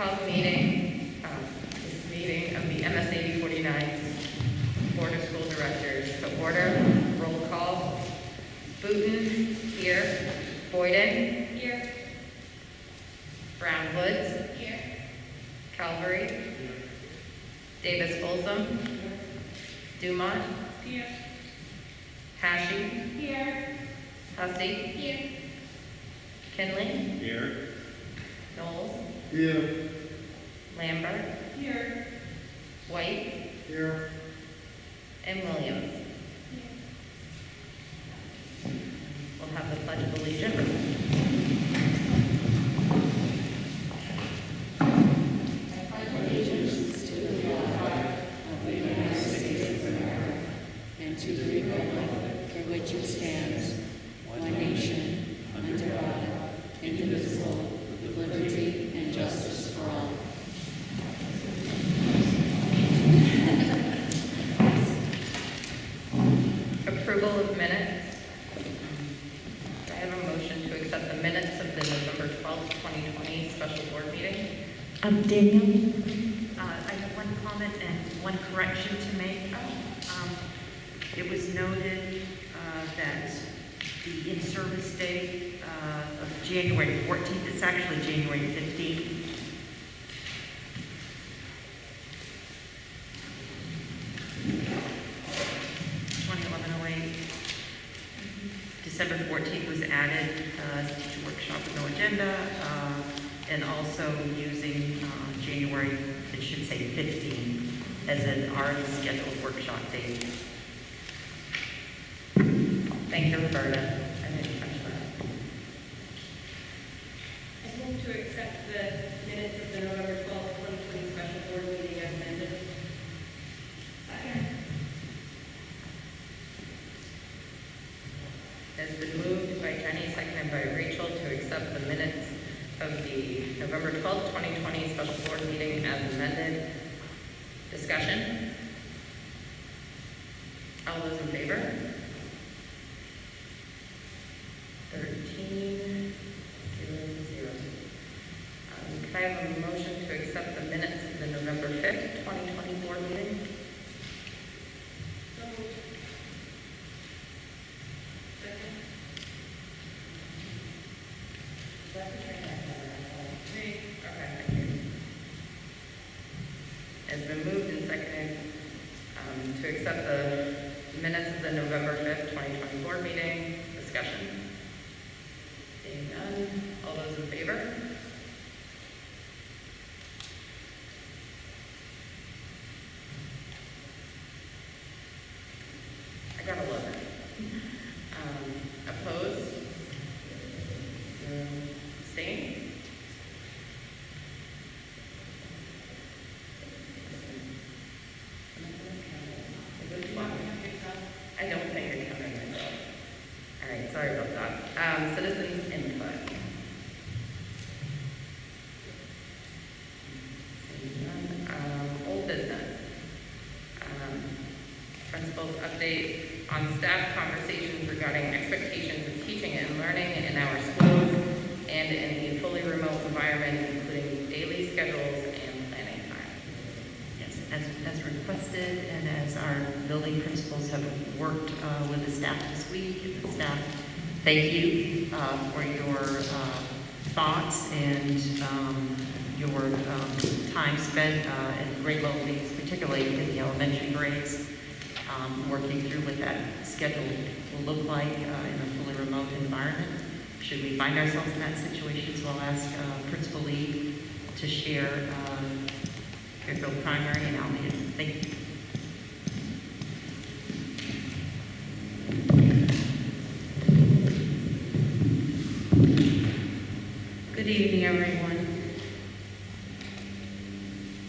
call the meeting, this meeting of the MSAD 49 Board of School Directors to order. Roll call. Booton, here. Boyden, here. Brown Woods, here. Calvary, here. Davis Folsom, here. Dumont, here. Hashi, here. Hussey, here. Kinley, Here. Knowles, Here. Lambert, Here. White, Here. and Williams. We'll have the Pledge of Allegiance. And to the republic for which it stands, one nation, under God, indivisible, with liberty and justice for all. Approval of minutes. Do I have a motion to accept the minutes of the November 12th, 2020 special board meeting? Daniel, I have one comment and one correction to make. It was noted that the in-service date of January 14th, it's actually January 15th. December 14th was added to workshop with no agenda, and also using January, it should say 15, as an already scheduled workshop date. Thank you, Roberta. I didn't touch that. I move to accept the minutes of the November 12th, 2020 special board meeting as amended. Second. Has been moved by Jenny, seconded by Rachel, to accept the minutes of the November 12th, 2020 special board meeting as amended. Discussion? All those in favor? 13, 0. Can I have a motion to accept the minutes of the November 5th, 2020 board meeting? So moved. Second. Okay, thank you. Has been moved and seconded to accept the minutes of the November 5th, 2020 board meeting. Discussion? Seeing none. All those in favor? I got 11. Opposed? Abstained? Is it 12? I don't think I counted myself. All right, sorry about that. Citizens input. Old business. Principal's update on staff conversations regarding expectations of teaching and learning in our schools and in a fully remote environment, including daily schedules and planning time. Yes, as requested, and as our building principals have worked with the staff this week, and the staff, thank you for your thoughts and your time spent at grade level meetings, particularly in the elementary grades, working through what that schedule will look like in a fully remote environment. Should we find ourselves in that situation, so I'll ask Principal Lee to share Fairfield Primary and Almeida. Thank you. Good evening, everyone.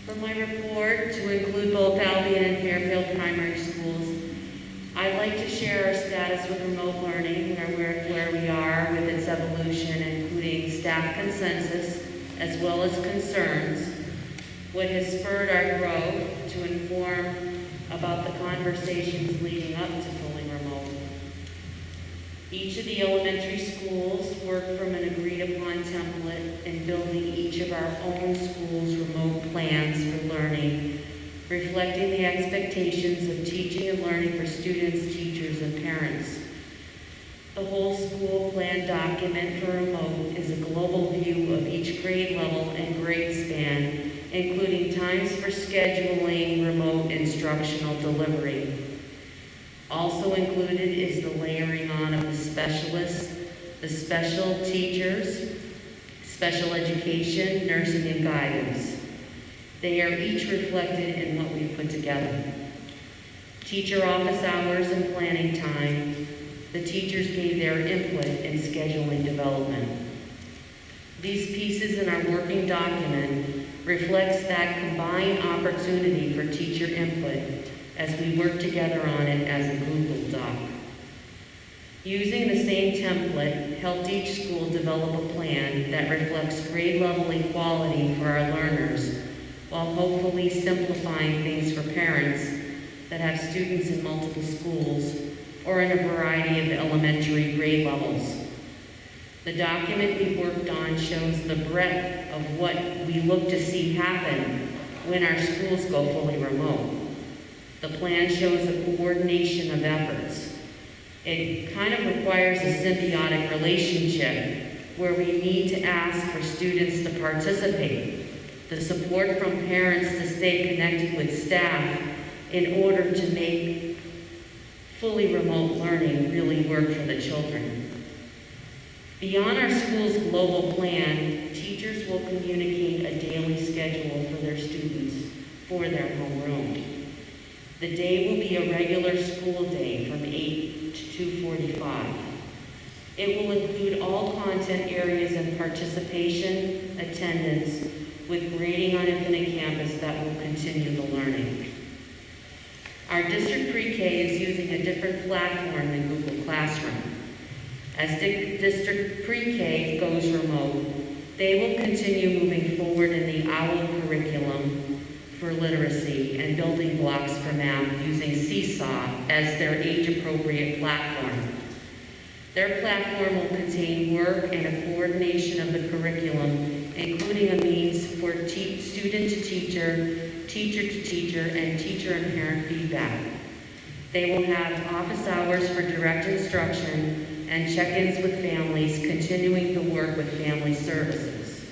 For my report, to include both Albion and Fairfield Primary Schools, I'd like to share our status with remote learning and where we are with its evolution, including staff consensus as well as concerns, what has spurred our growth to inform about the conversations leading up to fully remote. Each of the elementary schools work from an agreed-upon template and building each of our own schools' remote plans for learning, reflecting the expectations of teaching and learning for students, teachers, and parents. The whole school plan document for remote is a global view of each grade level and grade span, including times for scheduling remote instructional delivery. Also included is the layering on of the specialists, the special teachers, special education, nursing, and guidance. They are each reflected in what we've put together. Teacher office hours and planning time. The teachers gave their input in scheduling development. These pieces in our working document reflects that combined opportunity for teacher input as we work together on it as a Google Doc. Using the same template helped each school develop a plan that reflects grade level equality for our learners, while hopefully simplifying things for parents that have students in multiple schools or in a variety of elementary grade levels. The document we worked on shows the breadth of what we look to see happen when our schools go fully remote. The plan shows a coordination of efforts. It kind of requires a symbiotic relationship where we need to ask for students to participate, the support from parents to stay connected with staff in order to make fully remote learning really work for the children. Beyond our school's global plan, teachers will communicate a daily schedule for their students for their homeroom. The day will be a regular school day from 8 to 2:45. It will include all content areas and participation, attendance, with grading on Infinite Campus that will continue the learning. Our district pre-K is using a different platform than Google Classroom. As district pre-K goes remote, they will continue moving forward in the OWL curriculum for literacy and building blocks for math using Seesaw as their age-appropriate platform. Their platform will contain work and a coordination of the curriculum, including a means for student to teacher, teacher to teacher, and teacher and parent feedback. They will have office hours for direct instruction and check-ins with families, continuing to work with family services.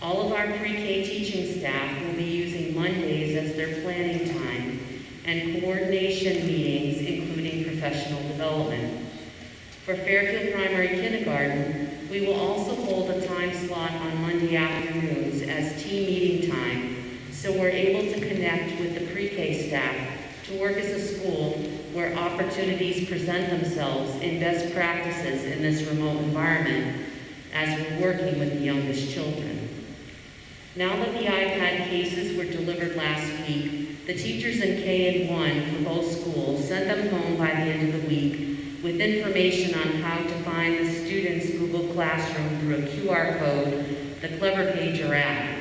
All of our pre-K teaching staff will be using Mondays as their planning time and coordination meetings, including professional development. For Fairfield Primary Kindergarten, we will also hold a time slot on Monday afternoons as team meeting time, so we're able to connect with the pre-K staff to work as a school where opportunities present themselves in best practices in this remote environment as we're working with the youngest children. Now that the iPad cases were delivered last week, the teachers in K and 1 for both schools sent them home by the end of the week with information on how to find the students' Google Classroom through a QR code, the Clever Page or app.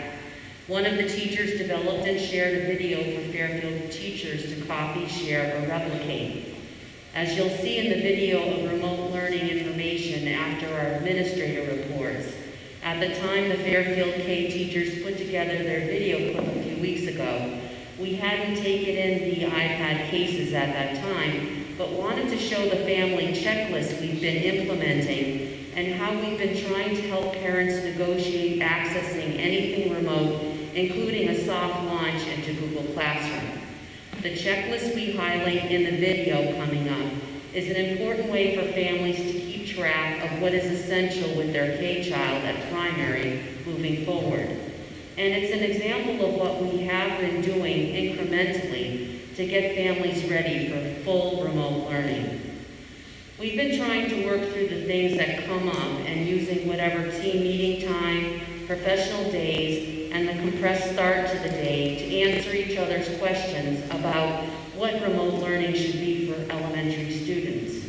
One of the teachers developed and shared a video for Fairfield teachers to copy, share, or replicate. As you'll see in the video of remote learning information after our administrator reports, at the time the Fairfield K teachers put together their video clip a few weeks ago, we hadn't taken in the iPad cases at that time, but wanted to show the family checklist we've been implementing and how we've been trying to help parents negotiate accessing anything remote, including a soft launch into Google Classroom. The checklist we highlight in the video coming up is an important way for families to keep track of what is essential with their K-child at primary moving forward. And it's an example of what we have been doing incrementally to get families ready for full remote learning. We've been trying to work through the things that come up and using whatever team meeting time, professional days, and the compressed start to the day to answer each other's questions about what remote learning should be for elementary students.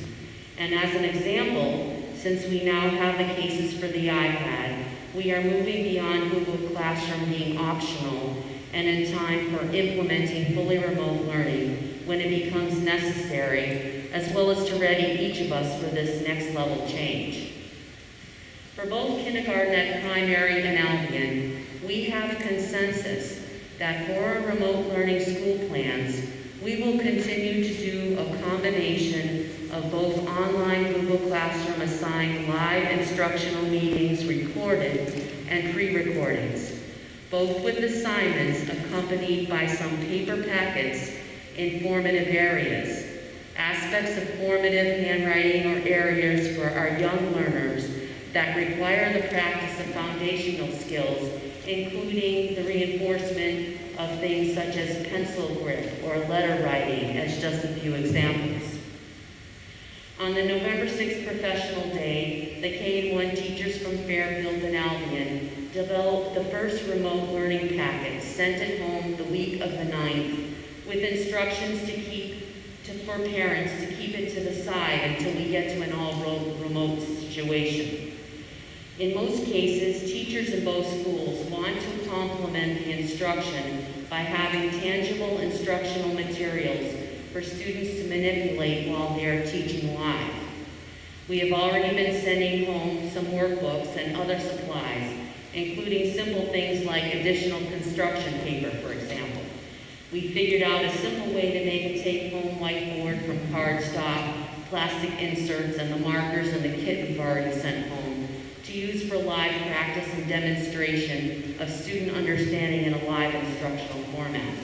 And as an example, since we now have the cases for the iPad, we are moving beyond Google Classroom being optional and in time for implementing fully remote learning when it becomes necessary, as well as to ready each of us for this next level change. For both kindergarten at primary and Albion, we have a consensus that for our remote learning school plans, we will continue to do a combination of both online Google Classroom assigned live instructional meetings recorded and pre-recordings, both with assignments accompanied by some paper packets in formative areas, aspects of formative handwriting or areas for our young learners that require the practice of foundational skills, including the reinforcement of things such as pencil grip or letter writing, as just a few examples. On the November 6th Professional Day, the K-1 teachers from Fairfield and Albion developed the first remote learning packet sent at home the week of the 9th, with instructions for parents to keep it to the side until we get to an all-remote situation. In most cases, teachers in both schools want to complement the instruction by having tangible instructional materials for students to manipulate while they are teaching live. We have already been sending home some workbooks and other supplies, including simple things like additional construction paper, for example. We figured out a simple way to make a take-home whiteboard from cardstock, plastic inserts, and the markers and the kit we've already sent home to use for live practice and demonstration of student understanding in a live instructional format.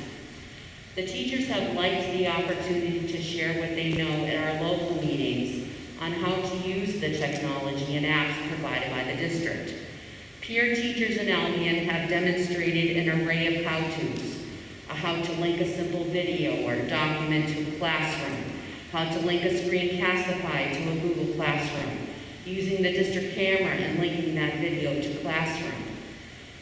The teachers have liked the opportunity to share what they know at our local meetings on how to use the technology and apps provided by the district. Peer teachers in Albion have demonstrated an array of how-tos, how to link a simple video or document to a classroom, how to link a screencastify to a Google Classroom, using the district camera and linking that video to Classroom.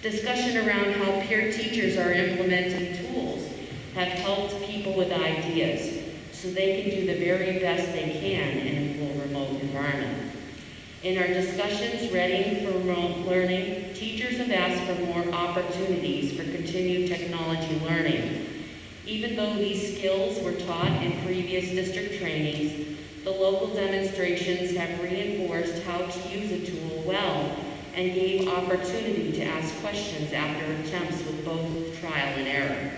Discussion around how peer teachers are implementing tools have helped people with ideas so they can do the very best they can in a full remote environment. In our discussions readying for remote learning, teachers have asked for more opportunities for continued technology learning. Even though these skills were taught in previous district trainings, the local demonstrations have reinforced how to use a tool well and gave opportunity to ask questions after attempts with both trial and error.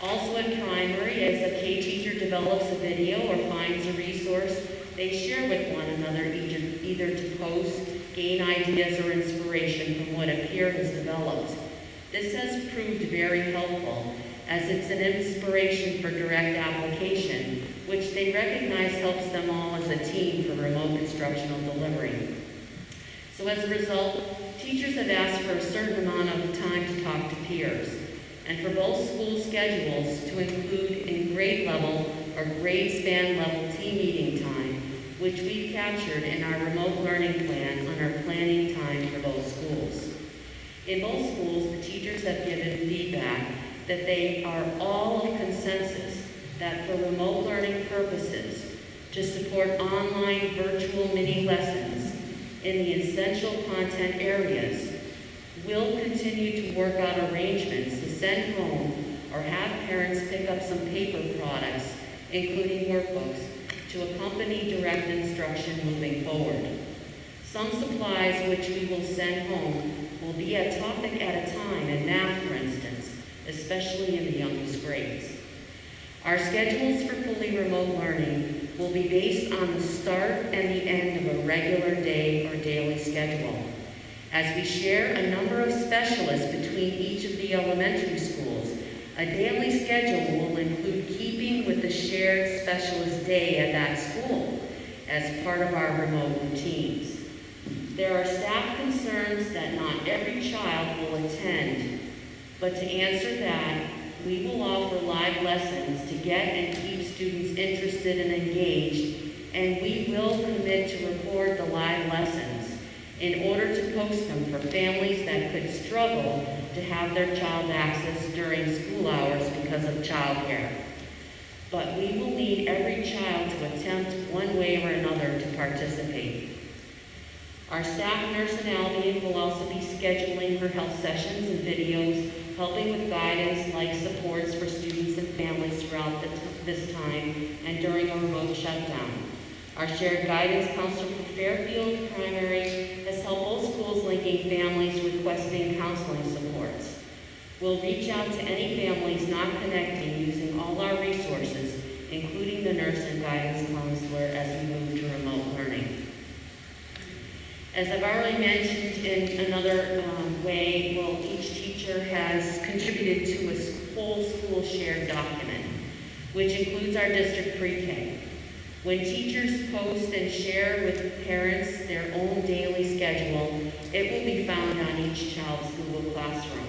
Also in primary, as a K teacher develops a video or finds a resource, they share with one another either to post, gain ideas or inspiration from what a peer has developed. This has proved very helpful as it's an inspiration for direct application, which they recognize helps them all as a team for remote instructional delivery. So as a result, teachers have asked for a certain amount of time to talk to peers, and for both school schedules to include in grade level or grade span level team meeting time, which we've captured in our remote learning plan on our planning time for both schools. In both schools, the teachers have given feedback that they are all of consensus that for remote learning purposes, to support online virtual mini lessons in the essential content areas, we'll continue to work out arrangements to send home or have parents pick up some paper products, including workbooks, to accompany direct instruction moving forward. Some supplies which we will send home will be a topic at a time in math, for instance, especially in the youngest grades. Our schedules for fully remote learning will be based on the start and the end of a regular day or daily schedule. As we share a number of specialists between each of the elementary schools, a daily schedule will include keeping with the shared specialist day at that school as part of our remote routines. There are staff concerns that not every child will attend, but to answer that, we will offer live lessons to get and keep students interested and engaged, and we will commit to record the live lessons in order to post them for families that could struggle to have their child access during school hours because of childcare. But we will need every child to attempt one way or another to participate. Our staff nurse in Albion will also be scheduling her health sessions and videos, helping with guidance like supports for students and families throughout this time and during a remote shutdown. Our shared guidance counselor for Fairfield Primary has helped taking families requesting counseling supports. We'll reach out to any families not connecting using all our resources, including the nurse and guidance counselor, as we move to remote learning. As I've already mentioned in another way, well, each teacher has contributed to a whole school shared document, which includes our district pre-K. When teachers post and share with parents their own daily schedule, it will be found on each child's Google Classroom.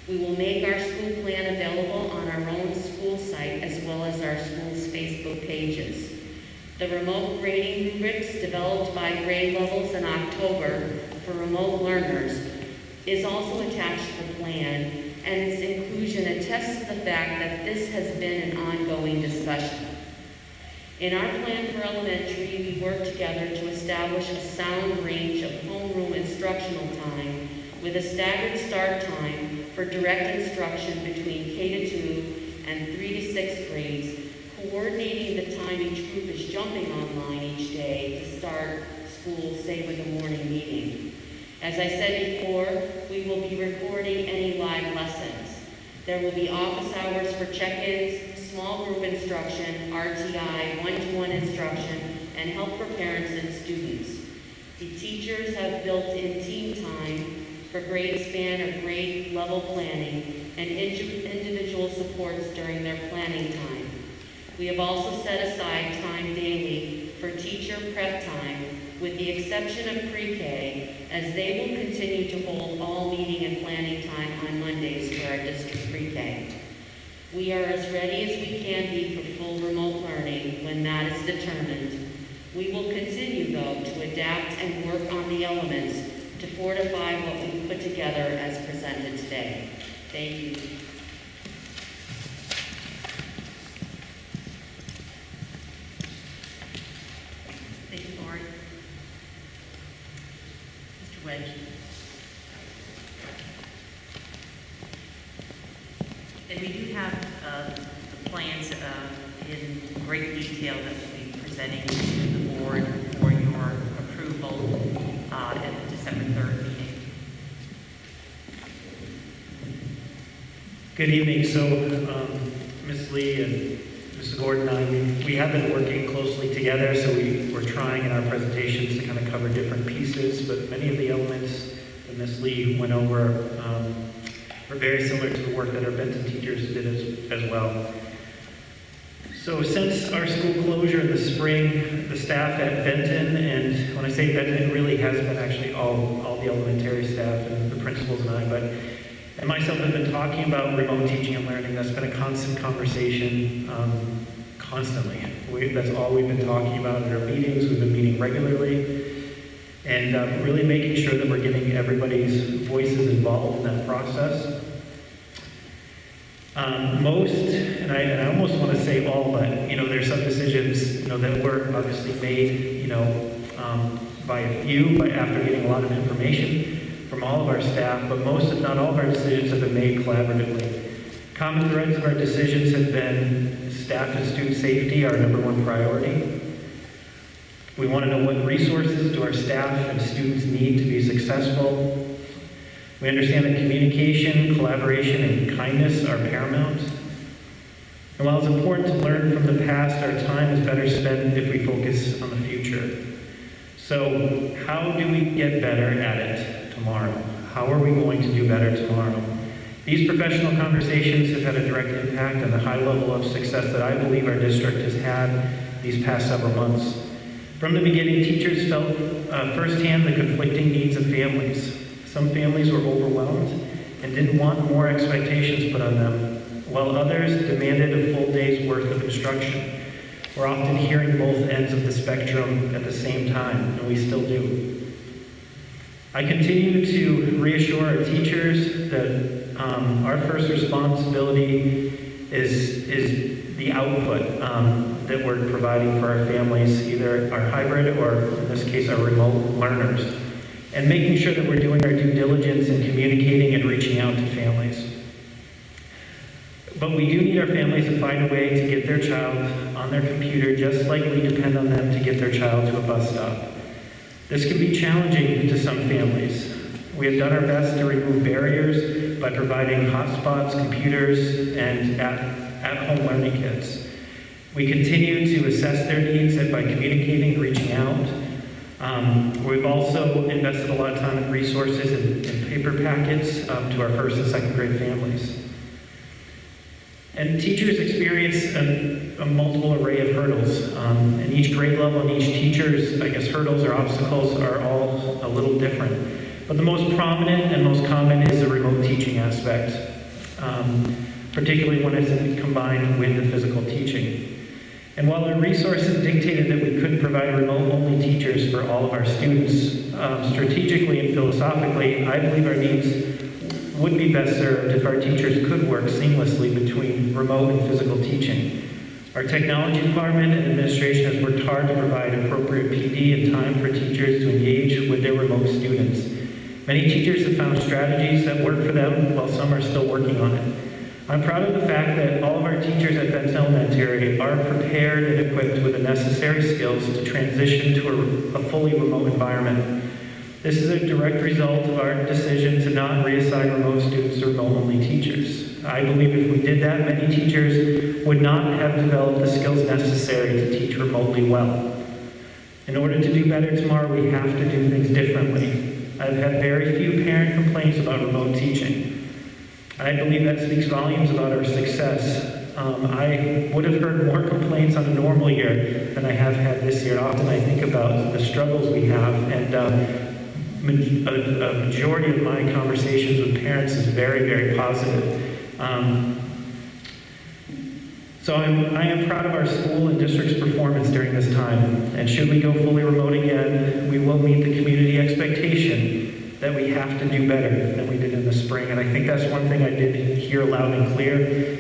We will make our school plan available on our own school site as well as our school's Facebook pages. The remote grading rubrics developed by grade levels in October for remote learners is also attached to the plan, and its inclusion attests to the fact that this has been an ongoing discussion. In our plan for elementary, we worked together to establish a sound range of homeroom instructional time with a staggered start time for direct instruction between K-2 and 3 to 6 grades, coordinating the time each group is jumping online each day to start school, say with a morning meeting. As I said before, we will be recording any live lessons. There will be office hours for check-ins, small group instruction, RTI, one-to-one instruction, and help for parents and students. The teachers have built-in team time for grade span or grade level planning and individual supports during their planning time. We have also set aside time daily for teacher prep time, with the exception of pre-K, as they will continue to hold all meeting and planning time on Mondays for our district pre-K. We are as ready as we can be for full remote learning when that is determined. We will continue, though, to adapt and work on the elements to fortify what we put together as presented today. Thank you. Thank you, Lori. Mr. Wedge. And we do have the plans in great detail that we'll be presenting to the board for your approval at the December 3rd meeting. Good evening. So, Ms. Lee and Mrs. Gordon and I, we have been working closely together, so we're trying in our presentations to kind of cover different pieces, but many of the elements that Ms. Lee went over are very similar to the work that our Benton teachers did as well. So since our school closure in the spring, the staff at Benton, and when I say Benton, it really has been actually all the elementary staff and the principals and I, but and myself have been talking about remote teaching and learning. That's been a constant conversation, constantly. That's all we've been talking about in our meetings. We've been meeting regularly, and really making sure that we're getting everybody's voices involved in that process. And I almost want to say all, but there's some decisions that were obviously made by a few, but after getting a lot of information from all of our staff, but most, if not all of our decisions have been made collaboratively. Common threads of our decisions have been staff and student safety, our number one priority. We want to know what resources do our staff and students need to be successful. We understand that communication, collaboration, and kindness are paramount. And while it's important to learn from the past, our time is better spent if we focus on the future. So how do we get better at it tomorrow? How are we going to do better tomorrow? These professional conversations have had a direct impact on the high level of success that I believe our district has had these past several months. From the beginning, teachers felt firsthand the conflicting needs of families. Some families were overwhelmed and didn't want more expectations put on them, while others demanded a full day's worth of instruction. We're often hearing both ends of the spectrum at the same time, and we still do. I continue to reassure our teachers that our first responsibility is the output that we're providing for our families, either our hybrid or, in this case, our remote learners, and making sure that we're doing our due diligence in communicating and reaching out to families. But we do need our families to find a way to get their child on their computer, just like we depend on them to get their child to a bus stop. This can be challenging to some families. We have done our best to remove barriers by providing hotspots, computers, and at-home learning kits. We continue to assess their needs by communicating and reaching out. We've also invested a lot of time and resources in paper packets to our first and second grade families. And teachers experience a multiple array of hurdles. And each grade level and each teacher's, hurdles or obstacles are all a little different. But the most prominent and most common is the remote teaching aspect, particularly when it's combined with the physical teaching. And while our resources dictated that we couldn't provide remote-only teachers for all of our students, strategically and philosophically, I believe our needs would be best served if our teachers could work seamlessly between remote and physical teaching. Our technology department and administration has worked hard to provide appropriate PD and time for teachers to engage with their remote students. Many teachers have found strategies that work for them, while some are still working on it. I'm proud of the fact that all of our teachers at Benton Elementary are prepared and equipped with the necessary skills to transition to a fully remote environment. This is a direct result of our decision to not reassign remote students to remote-only teachers. I believe if we did that, many teachers would not have developed the skills necessary to teach remotely well. In order to do better tomorrow, we have to do things differently. I've had very few parent complaints about remote teaching. I believe that speaks volumes about our success. I would have heard more complaints on a normal year than I have had this year. Often I think about the struggles we have, and a majority of my conversations with parents is very, very positive. So I am proud of our school and district's performance during this time. And should we go fully remote again, we will meet the community expectation that we have to do better than we did in the spring. And I think that's one thing I did hear loud and clear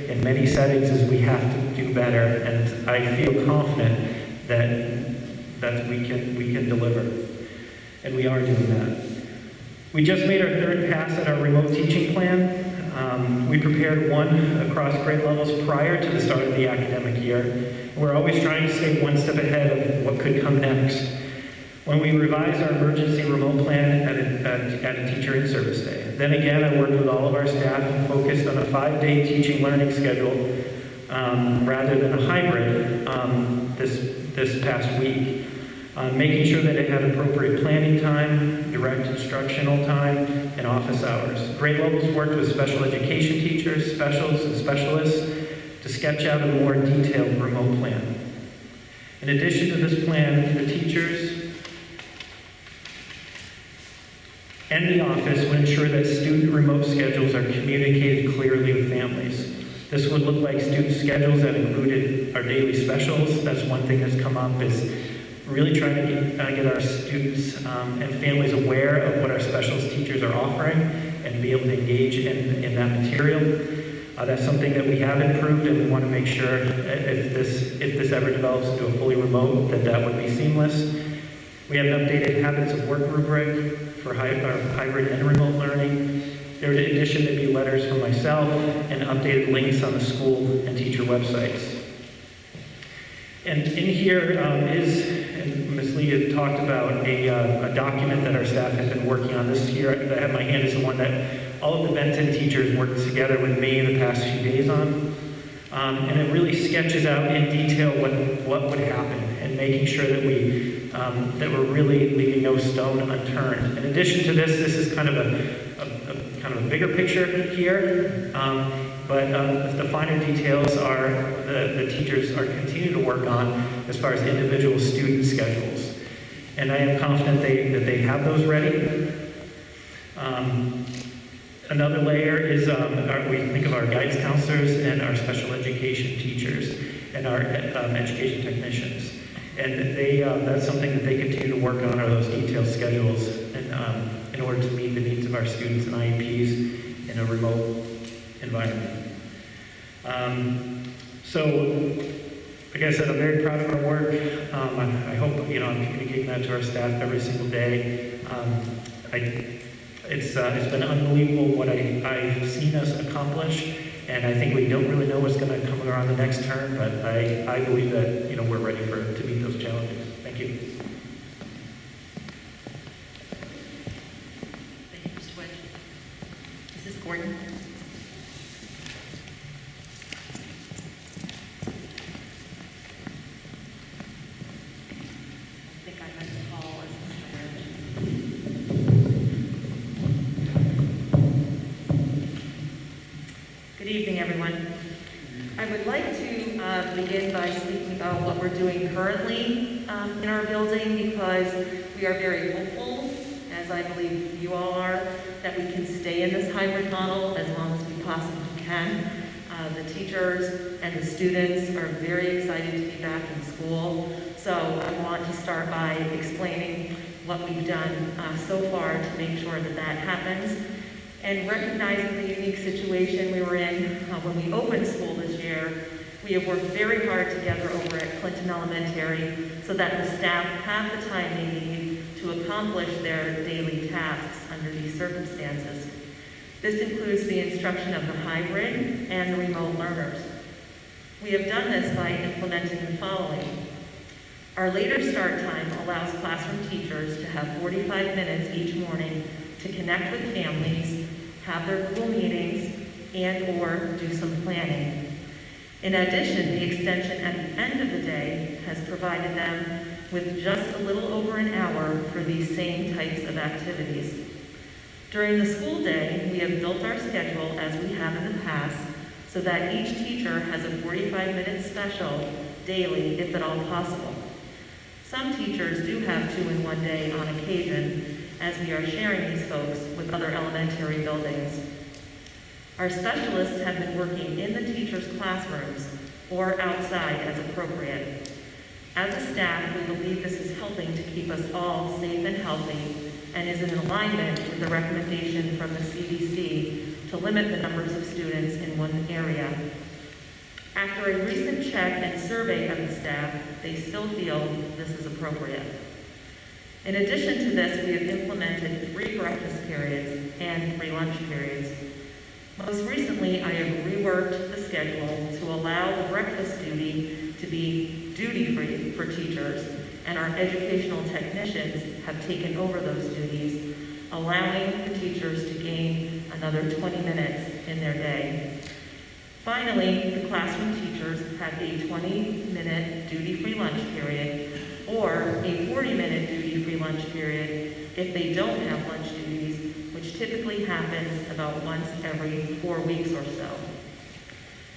in many settings is we have to do better. And I feel confident that we can deliver. And we are doing that. We just made our third pass at our remote teaching plan. We prepared one across grade levels prior to the start of the academic year. We're always trying to stay one step ahead of what could come next. When we revised our emergency remote plan at a teacher in-service day. Then again, I worked with all of our staff and focused on a 5-day teaching learning schedule rather than a hybrid this past week. Making sure that it had appropriate planning time, direct instructional time, and office hours. Grade levels worked with special education teachers, specials, and specialists to sketch out a more detailed remote plan. In addition to this plan, the teachers and the office would ensure that student remote schedules are communicated clearly with families. This would look like student schedules that included our daily specials. That's one thing that's come up is really trying to get our students and families aware of what our specials teachers are offering and be able to engage in that material. That's something that we have improved, and we want to make sure if this ever develops into a fully remote, that would be seamless. We have an updated habits of work rubric for hybrid and remote learning. There in addition to be letters from myself and updated links on the school and teacher websites. And in here and Ms. Lee had talked about a document that our staff has been working on. This here that I have in my hand is the one that all of the Benton teachers worked together with me in the past few days on. And it really sketches out in detail what would happen and making sure that we're really leaving no stone unturned. In addition to this is kind of a bigger picture here. But the finer details are the teachers are continuing to work on as far as individual student schedules. And I am confident that they have those ready. Another layer is we think of our guidance counselors and our special education teachers and our education technicians. And that's something that they continue to work on are those detailed schedules and, in order to meet the needs of our students and IEPs in a remote environment. So, like I said, I'm very proud of our work. I hope I'm communicating that to our staff every single day. It's been unbelievable what I've seen us accomplish, and I think we don't really know what's going to come around the next term, but I believe that we're ready to meet those challenges. Thank you. Thank you, Mr. Mrs. Gordon? I think I missed Paul as Mr. Rich. Good evening, everyone. I would like to begin by speaking about what we're doing currently in our building, because we are very hopeful, as I believe you all are, that we can stay in this hybrid model as long as we possibly can. The teachers and the students are very excited to be back in school, so I want to start by explaining what we've done so far to make sure that that happens. And recognizing the unique situation we were in when we opened school this year, we have worked very hard together over at Clinton Elementary so that the staff have the time they need to accomplish their daily tasks under these circumstances. This includes the instruction of the hybrid and the remote learners. We have done this by implementing the following. Our later start time allows classroom teachers to have 45 minutes each morning to connect with families, have their Google meetings, and/or do some planning. In addition, the extension at the end of the day has provided them with just a little over an hour for these same types of activities. During the school day, we have built our schedule as we have in the past so that each teacher has a 45-minute special daily, if at all possible. Some teachers do have 2 in one day on occasion, as we are sharing these folks with other elementary buildings. Our specialists have been working in the teachers' classrooms or outside as appropriate. As a staff, we believe this is helping to keep us all safe and healthy and is in alignment with the recommendation from the CDC to limit the numbers of students in one area. After a recent check and survey of the staff, they still feel this is appropriate. In addition to this, we have implemented 3 breakfast periods and 3 lunch periods. Most recently, I have reworked the schedule to allow the breakfast duty to be duty-free for teachers, and our educational technicians have taken over those duties, allowing the teachers to gain another 20 minutes in their day. Finally, the classroom teachers have a 20-minute duty-free lunch period or a 40-minute duty-free lunch period if they don't have lunch duties, which typically happens about once every 4 weeks or so.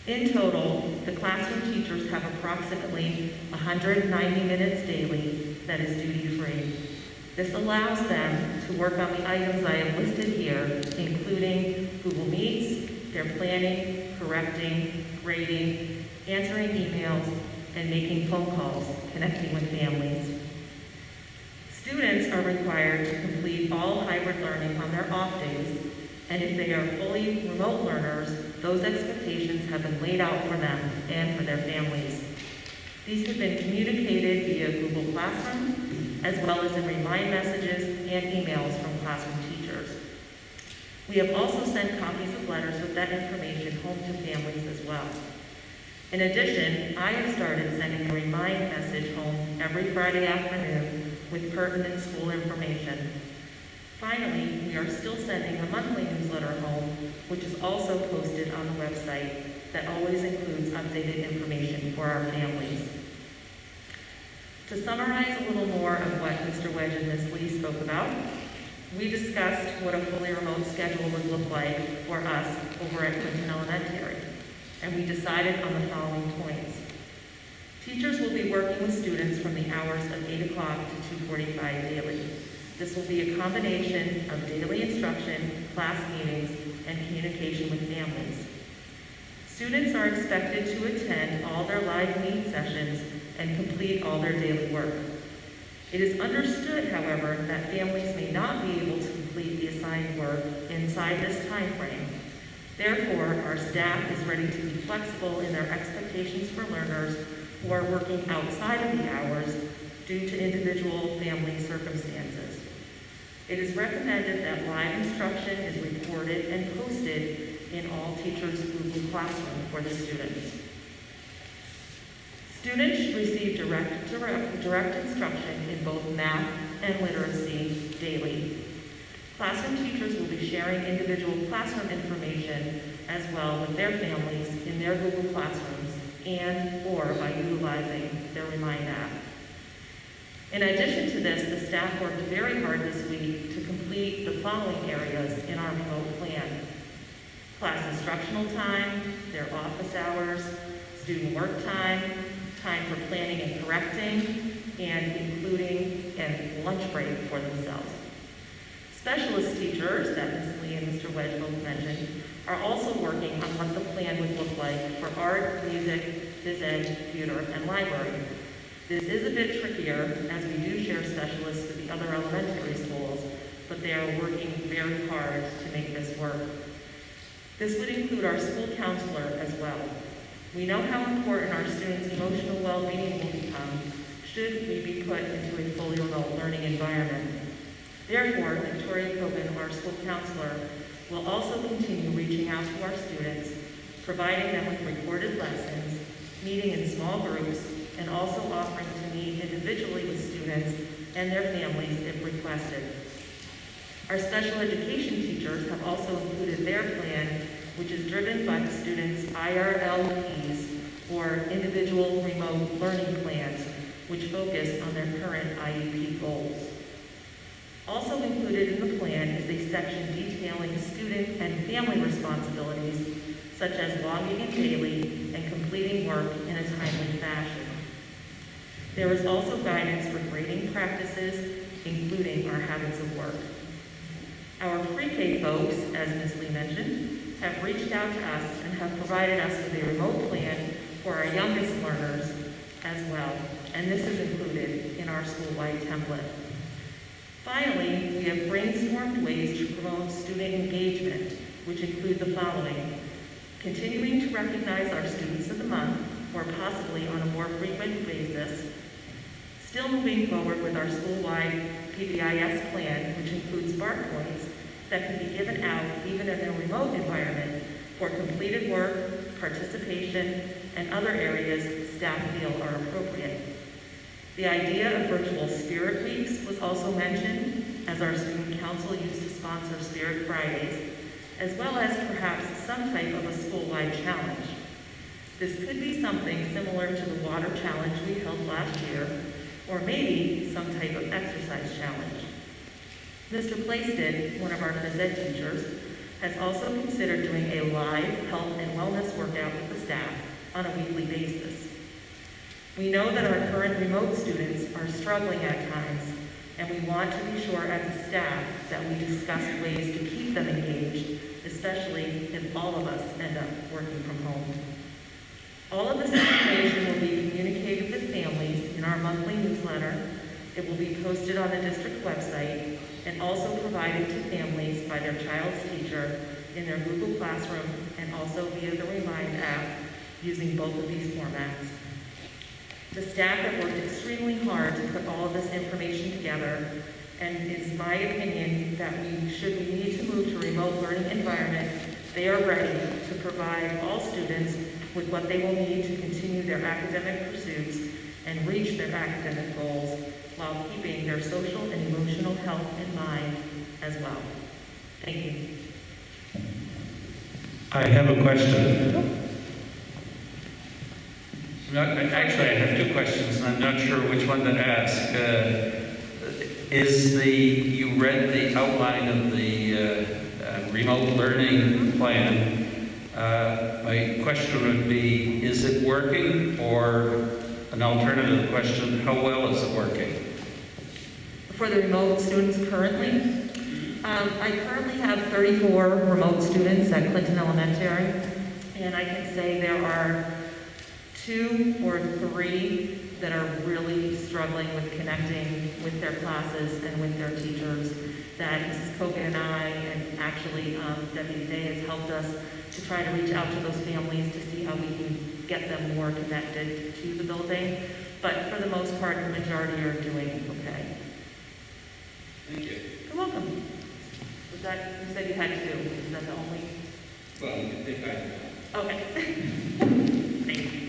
In total, the classroom teachers have approximately 190 minutes daily that is duty-free. This allows them to work on the items I have listed here, including Google Meets, their planning, correcting, grading, answering emails, and making phone calls, connecting with families. Students are required to complete all hybrid learning on their off days, and if they are fully remote learners, those expectations have been laid out for them and for their families. These have been communicated via Google Classroom, as well as in remind messages and emails from classroom teachers. We have also sent copies of letters with that information home to families as well. In addition, I have started sending a remind message home every Friday afternoon with pertinent school information. Finally, we are still sending a monthly newsletter home, which is also posted on the website that always includes updated information for our families. To summarize a little more of what Mr. Wedge and Ms. Lee spoke about, we discussed what a fully remote schedule would look like for us over at Clinton Elementary, and we decided on the following points. Teachers will be working with students from the hours of 8 o'clock to 2:45 daily. This will be a combination of daily instruction, class meetings, and communication with families. Students are expected to attend all their live meet sessions and complete all their daily work. It is understood, however, that families may not be able to complete the assigned work inside this time frame. Therefore, our staff is ready to be flexible in their expectations for learners who are working outside of the hours due to individual family circumstances. It is recommended that live instruction is recorded and posted in all teachers' Google Classroom for the students. Students receive direct instruction in both math and literacy daily. Classroom teachers will be sharing individual classroom information as well with their families in their Google Classrooms and/or by utilizing their Remind app. In addition to this, the staff worked very hard this week to complete the following areas in our remote plan: class instructional time, their office hours, student work time, time for planning and correcting, and including a lunch break for themselves. Specialist teachers that Ms. Lee and Mr. Wedge both mentioned are also working on what the plan would look like for art, music, phys ed, theater, and library. This is a bit trickier as we do share specialists with the other elementary schools, but they are working very hard to make this work. This would include our school counselor as well. We know how important our students' emotional well-being will become should we be put into a fully remote learning environment. Therefore, Victoria Coben, our school counselor, will also continue reaching out to our students, providing them with recorded lessons, meeting in small groups, and also offering to meet individually with students and their families if requested. Our special education teachers have also included their plan, which is driven by the students' IRLPs, or Individual Remote Learning Plans, which focus on their current IEP goals. Also included in the plan is a section detailing student and family responsibilities, such as logging in daily and completing work in a timely fashion. There is also guidance for grading practices, including our habits of work. Our pre-K folks, as Ms. Lee mentioned, have reached out to us and have provided us with a remote plan for our youngest learners as well, and this is included in our school-wide template. Finally, we have brainstormed ways to promote student engagement, which include the following: continuing to recognize our students of the month, or possibly on a more frequent basis, still moving forward with our school-wide PBIS plan, which includes SPARK points that can be given out even in a remote environment for completed work, participation, and other areas staff feel are appropriate. The idea of virtual Spirit Weeks was also mentioned, as our student council used to sponsor Spirit Fridays, as well as perhaps some type of a school-wide challenge. This could be something similar to the water challenge we held last year, or maybe some type of exercise challenge. Mr. Plaisted, one of our phys ed teachers, has also considered doing a live health and wellness workout with the staff on a weekly basis. We know that our current remote students are struggling at times, and we want to be sure as a staff that we discuss ways to keep them engaged, especially if all of us end up working from home. All of this information will be communicated with families in our monthly newsletter. It will be posted on the district website and also provided to families by their child's teacher in their Google Classroom and also via the Remind app using both of these formats. The staff have worked extremely hard to put all of this information together, and it's my opinion that we need to move to a remote learning environment, they are ready to provide all students with what they will need to continue their academic pursuits and reach their academic goals while keeping their social and emotional health in mind as well. Thank you. I have a question. Actually, I have two questions, and I'm not sure which one to ask. You read the outline of the remote learning plan. My question would be, is it working? Or an alternative question, how well is it working? For the remote students currently, I currently have 34 remote students at Clinton Elementary, and I can say there are 2 or 3 that are really struggling with connecting with their classes and with their teachers, that Mrs. Kogan and I, and actually Deputy Day has helped us to try to reach out to those families to see how we can get them more connected to the building. But for the most part, the majority are doing okay. Thank you. You're welcome. Was that, you said you had 2, is that the only? Well, you can think I Okay. Thank you.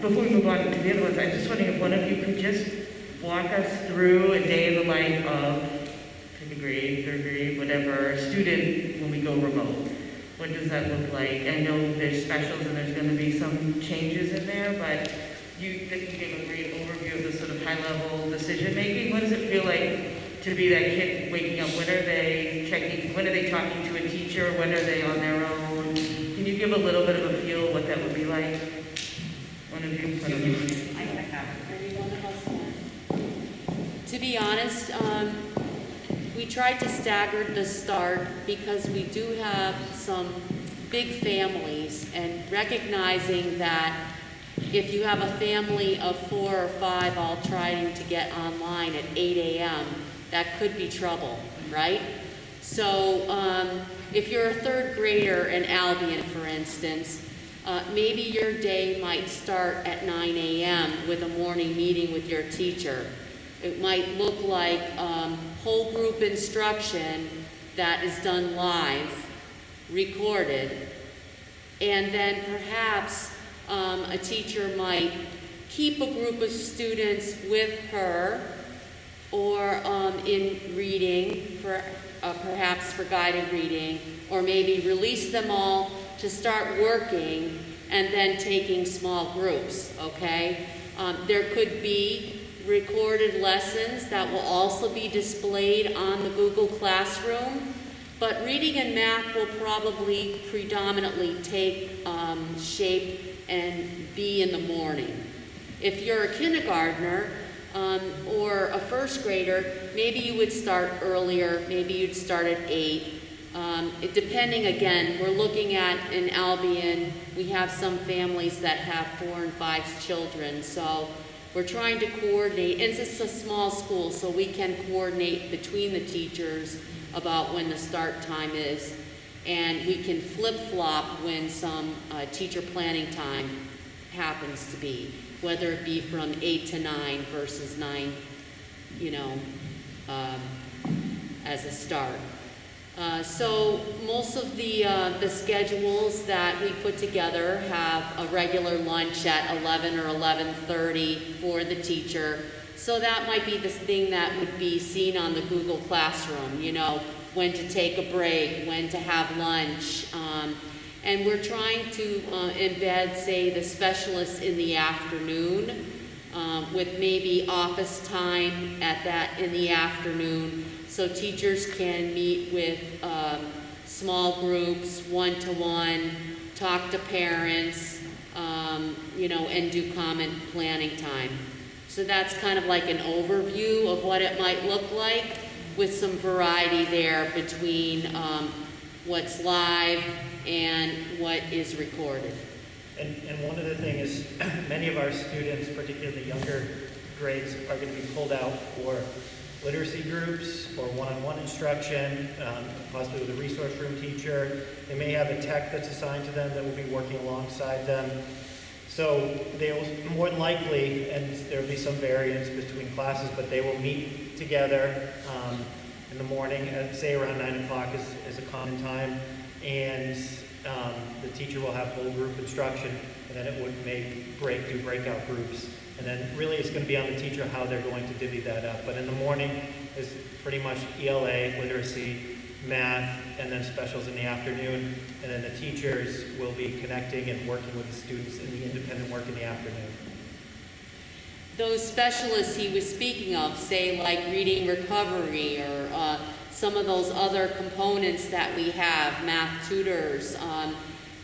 before we move on to the other ones, I'm just wondering if one of you could just walk us through a day in the life of, pick a grade, third grade, whatever, student when we go remote. What does that look like? I know there's specials and there's gonna be some changes in there, but you gave a great overview of the sort of high-level decision-making. What does it feel like to be that kid waking up? When are they checking, when are they talking to a teacher? When are they on their own? Can you give a little bit of a feel what that would be like? One of you? Any one of us can. To be honest, we tried to stagger the start because we do have some big families, and recognizing that if you have a family of 4 or 5 all trying to get online at 8 a.m., that could be trouble, right? So if you're a third grader in Albion, for instance, maybe your day might start at 9 a.m. with a morning meeting with your teacher. It might look like whole group instruction that is done live, recorded, and then perhaps a teacher might keep a group of students with her or in reading, for perhaps for guided reading, or maybe release them all to start working and then taking small groups, okay? There could be recorded lessons that will also be displayed on the Google Classroom, but reading and math will probably predominantly take shape and be in the morning. If you're a kindergartner or a first grader, maybe you would start earlier, maybe you'd start at 8. Depending, again, we're looking at in Albion, we have some families that have 4 and 5 children, so we're trying to coordinate, and it's a small school, so we can coordinate between the teachers about when the start time is, and we can flip-flop when some teacher planning time happens to be, whether it be from 8 to 9 versus 9, as a start. So most of the schedules that we put together have a regular lunch at 11 or 11:30 for the teacher. So that might be the thing that would be seen on the Google Classroom, when to take a break, when to have lunch. And we're trying to embed, say, the specialists in the afternoon with maybe office time in the afternoon, so teachers can meet with small groups, one-to-one, talk to parents, and do common planning time. So that's kind of like an overview of what it might look like, with some variety there between what's live and what is recorded. And one of the things is many of our students, particularly the younger grades, are going to be pulled out for literacy groups or one-on-one instruction, possibly with a resource room teacher. They may have a tech that's assigned to them that will be working alongside them. So they will more than likely, and there will be some variance between classes, but they will meet together in the morning, say around 9 o'clock is a common time, and the teacher will have whole group instruction, and then it would do breakout groups. And then really it's going to be on the teacher how they're going to divvy that up. But in the morning is pretty much ELA, literacy, math, and then specials in the afternoon. And then the teachers will be connecting and working with the students in the independent work in the afternoon. Those specialists he was speaking of, say like reading recovery or some of those other components that we have, math tutors,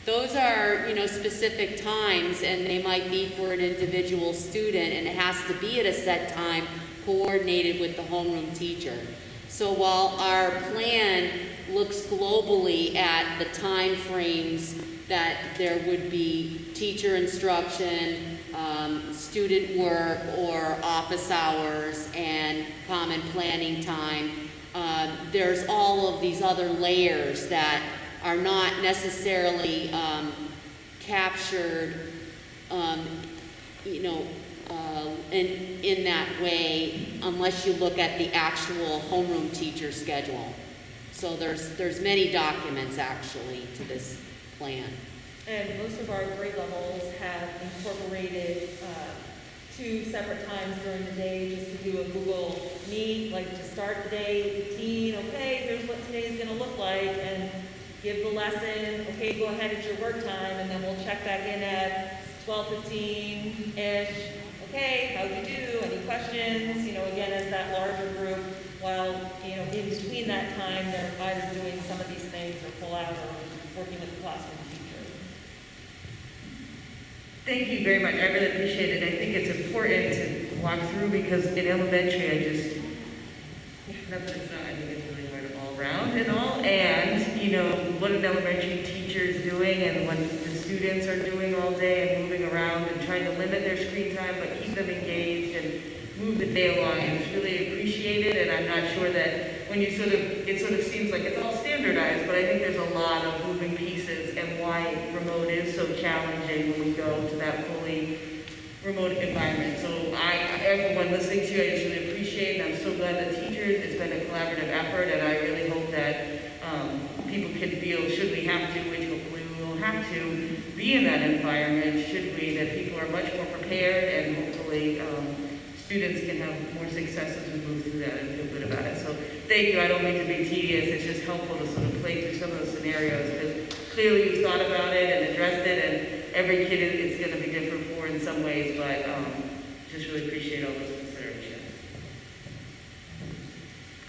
those are, specific times, and they might be for an individual student, and it has to be at a set time coordinated with the homeroom teacher. So while our plan looks globally at the time frames that there would be teacher instruction, student work, or office hours, and common planning time, there's all of these other layers that are not necessarily captured, in that way, unless you look at the actual homeroom teacher schedule. So there's many documents actually to this plan. And most of our grade levels have incorporated times during the day just to do a Google Meet, like to start the day, 18, okay, here's what today's gonna look like, and give the lesson, okay, go ahead, it's your work time, and then we'll check back in at 12:15-ish. Okay, how'd you do? Any questions? You know, again, as that larger group, while, you know, in between that time, they're either doing some of these things or pull out or working with the classroom teacher. Thank you very much. I really appreciate it. I think it's important to walk through because in elementary, not that it's not, I think it's really hard all around and all. And, you know, what an elementary teacher is doing and what the students are doing all day and moving around and trying to limit their screen time but keep them engaged and move the day along. And it's really appreciated, and I'm not sure that when you it sort of seems like it's all standardized, but I think there's a lot of moving pieces and why remote is so challenging when we go to that fully remote environment. So everyone listening to you, I just really appreciate, and I'm so glad that teachers, it's been a collaborative effort, and I really hope that people can feel, should we have to, which hopefully we will have to, be in that environment, should we, that people are much more prepared, and hopefully students can have more success as we move through that and feel good about it. So thank you. I don't mean to be tedious. It's just helpful to sort of play through some of those scenarios because clearly you thought about it and addressed it, and every kid is going to be different for in some ways, but just really appreciate all those considerations.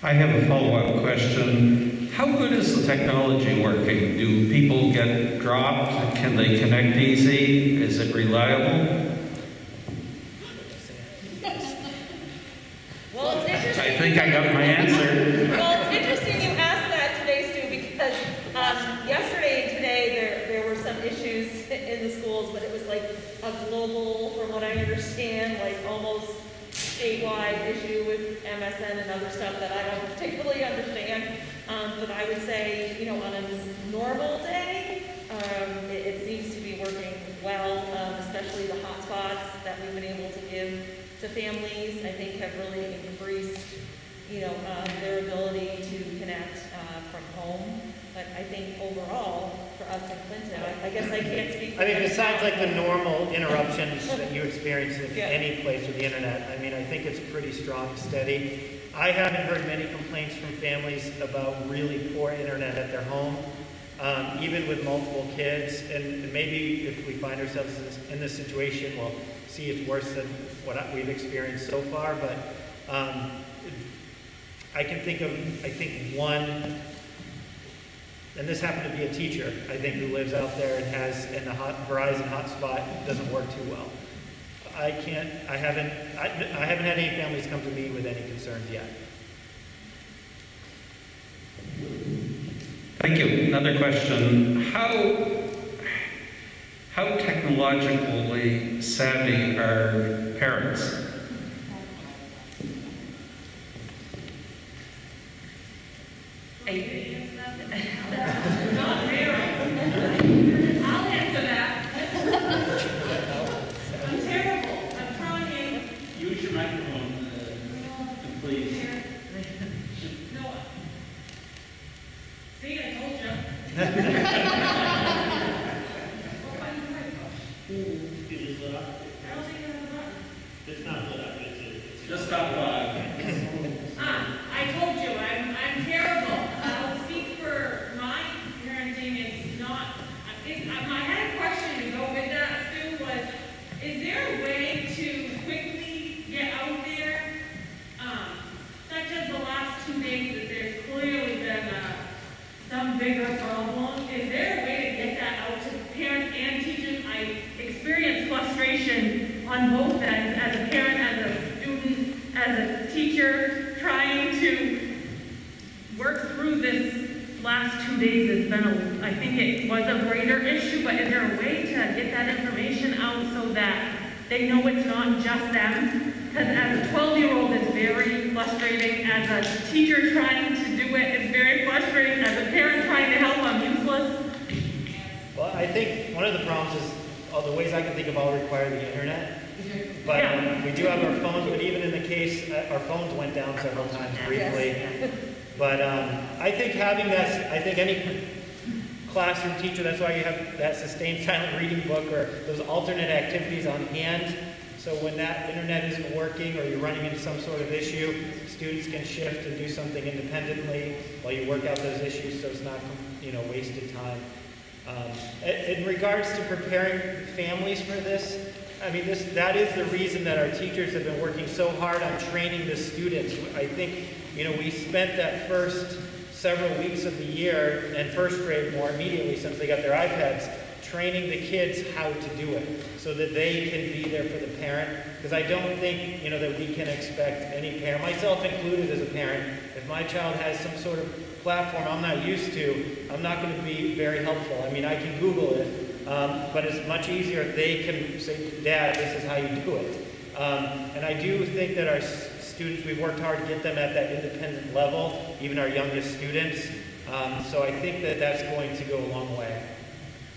I have a follow-up question. How good is the technology working? Do people get dropped? Can they connect easy? Is it reliable? Well, it's interesting. I think I got my answer. Well, it's interesting you asked that today, Stu, because yesterday and today there were some issues in the schools, but it was like a global, from what I understand, like almost statewide issue with MSN and other stuff that I don't particularly understand. But I would say, you know, on a normal day, it seems to be working well, especially the hotspots that we've been able to give to families, I think have really increased, you know, their ability to connect from home. But I think overall, for us in Clinton, I guess I can't speak for I mean, every besides like the town. normal interruptions that you experience in Yeah. any place with the internet, I mean, I think it's pretty strong, steady. I haven't heard many complaints from families about really poor internet at their home, even with multiple kids. And maybe if we find ourselves in this situation, we'll see it's worse than what we've experienced so far. But I can think of, one. And this happened to be a teacher, I think, who lives out there and the Verizon hotspot doesn't work too well. I haven't had any families come to me with any concerns yet. Thank you. Another question. How technologically savvy are parents? Not very. I'll answer that. I'm terrible. I'm trying. Use your microphone, please. No. See, I told you. Is it lit up? I don't think that's a button. It's not lit up. It's just stop by. I told you, I'm terrible. I'll speak for my parenting is not, I had a question to go with that, Stu, was, is there a way to quickly get out there, such as the last 2 days that there's clearly been some bigger problem? Is there a way to get that out to parents and teachers? I experience frustration on both ends, as a parent, as a student, as a teacher, trying to work through this last 2 days has been, I think it was a greater issue, but is there a way to get that information out so that they know it's not just them? Because as a 12-year-old, it's very frustrating. As a teacher trying to do it, it's very frustrating. As a parent trying to help, I'm useless. Well, I think one of the problems is, the ways I can think of all require the internet. But we do have our phones, but even in the case, our phones went down several times briefly. But I think having that, I think any classroom teacher, that's why you have that sustained silent reading book or those alternate activities on hand. So So when that internet isn't working or you're running into some sort of issue, students can shift and do something independently while you work out those issues, so it's not, wasted time. In regards to preparing families for this, I mean, that is the reason that our teachers have been working so hard on training the students. I think, we spent that first several weeks of the year, and first grade more immediately since they got their iPads, training the kids how to do it so that they can be there for the parent. Because I don't think, that we can expect any parent, myself included as a parent, if my child has some sort of platform I'm not used to, I'm not going to be very helpful. I mean, I can Google it, but it's much easier if they can say, Dad, this is how you do it. And I do think that our students, we've worked hard to get them at that independent level, even our youngest students. So I think that that's going to go a long way.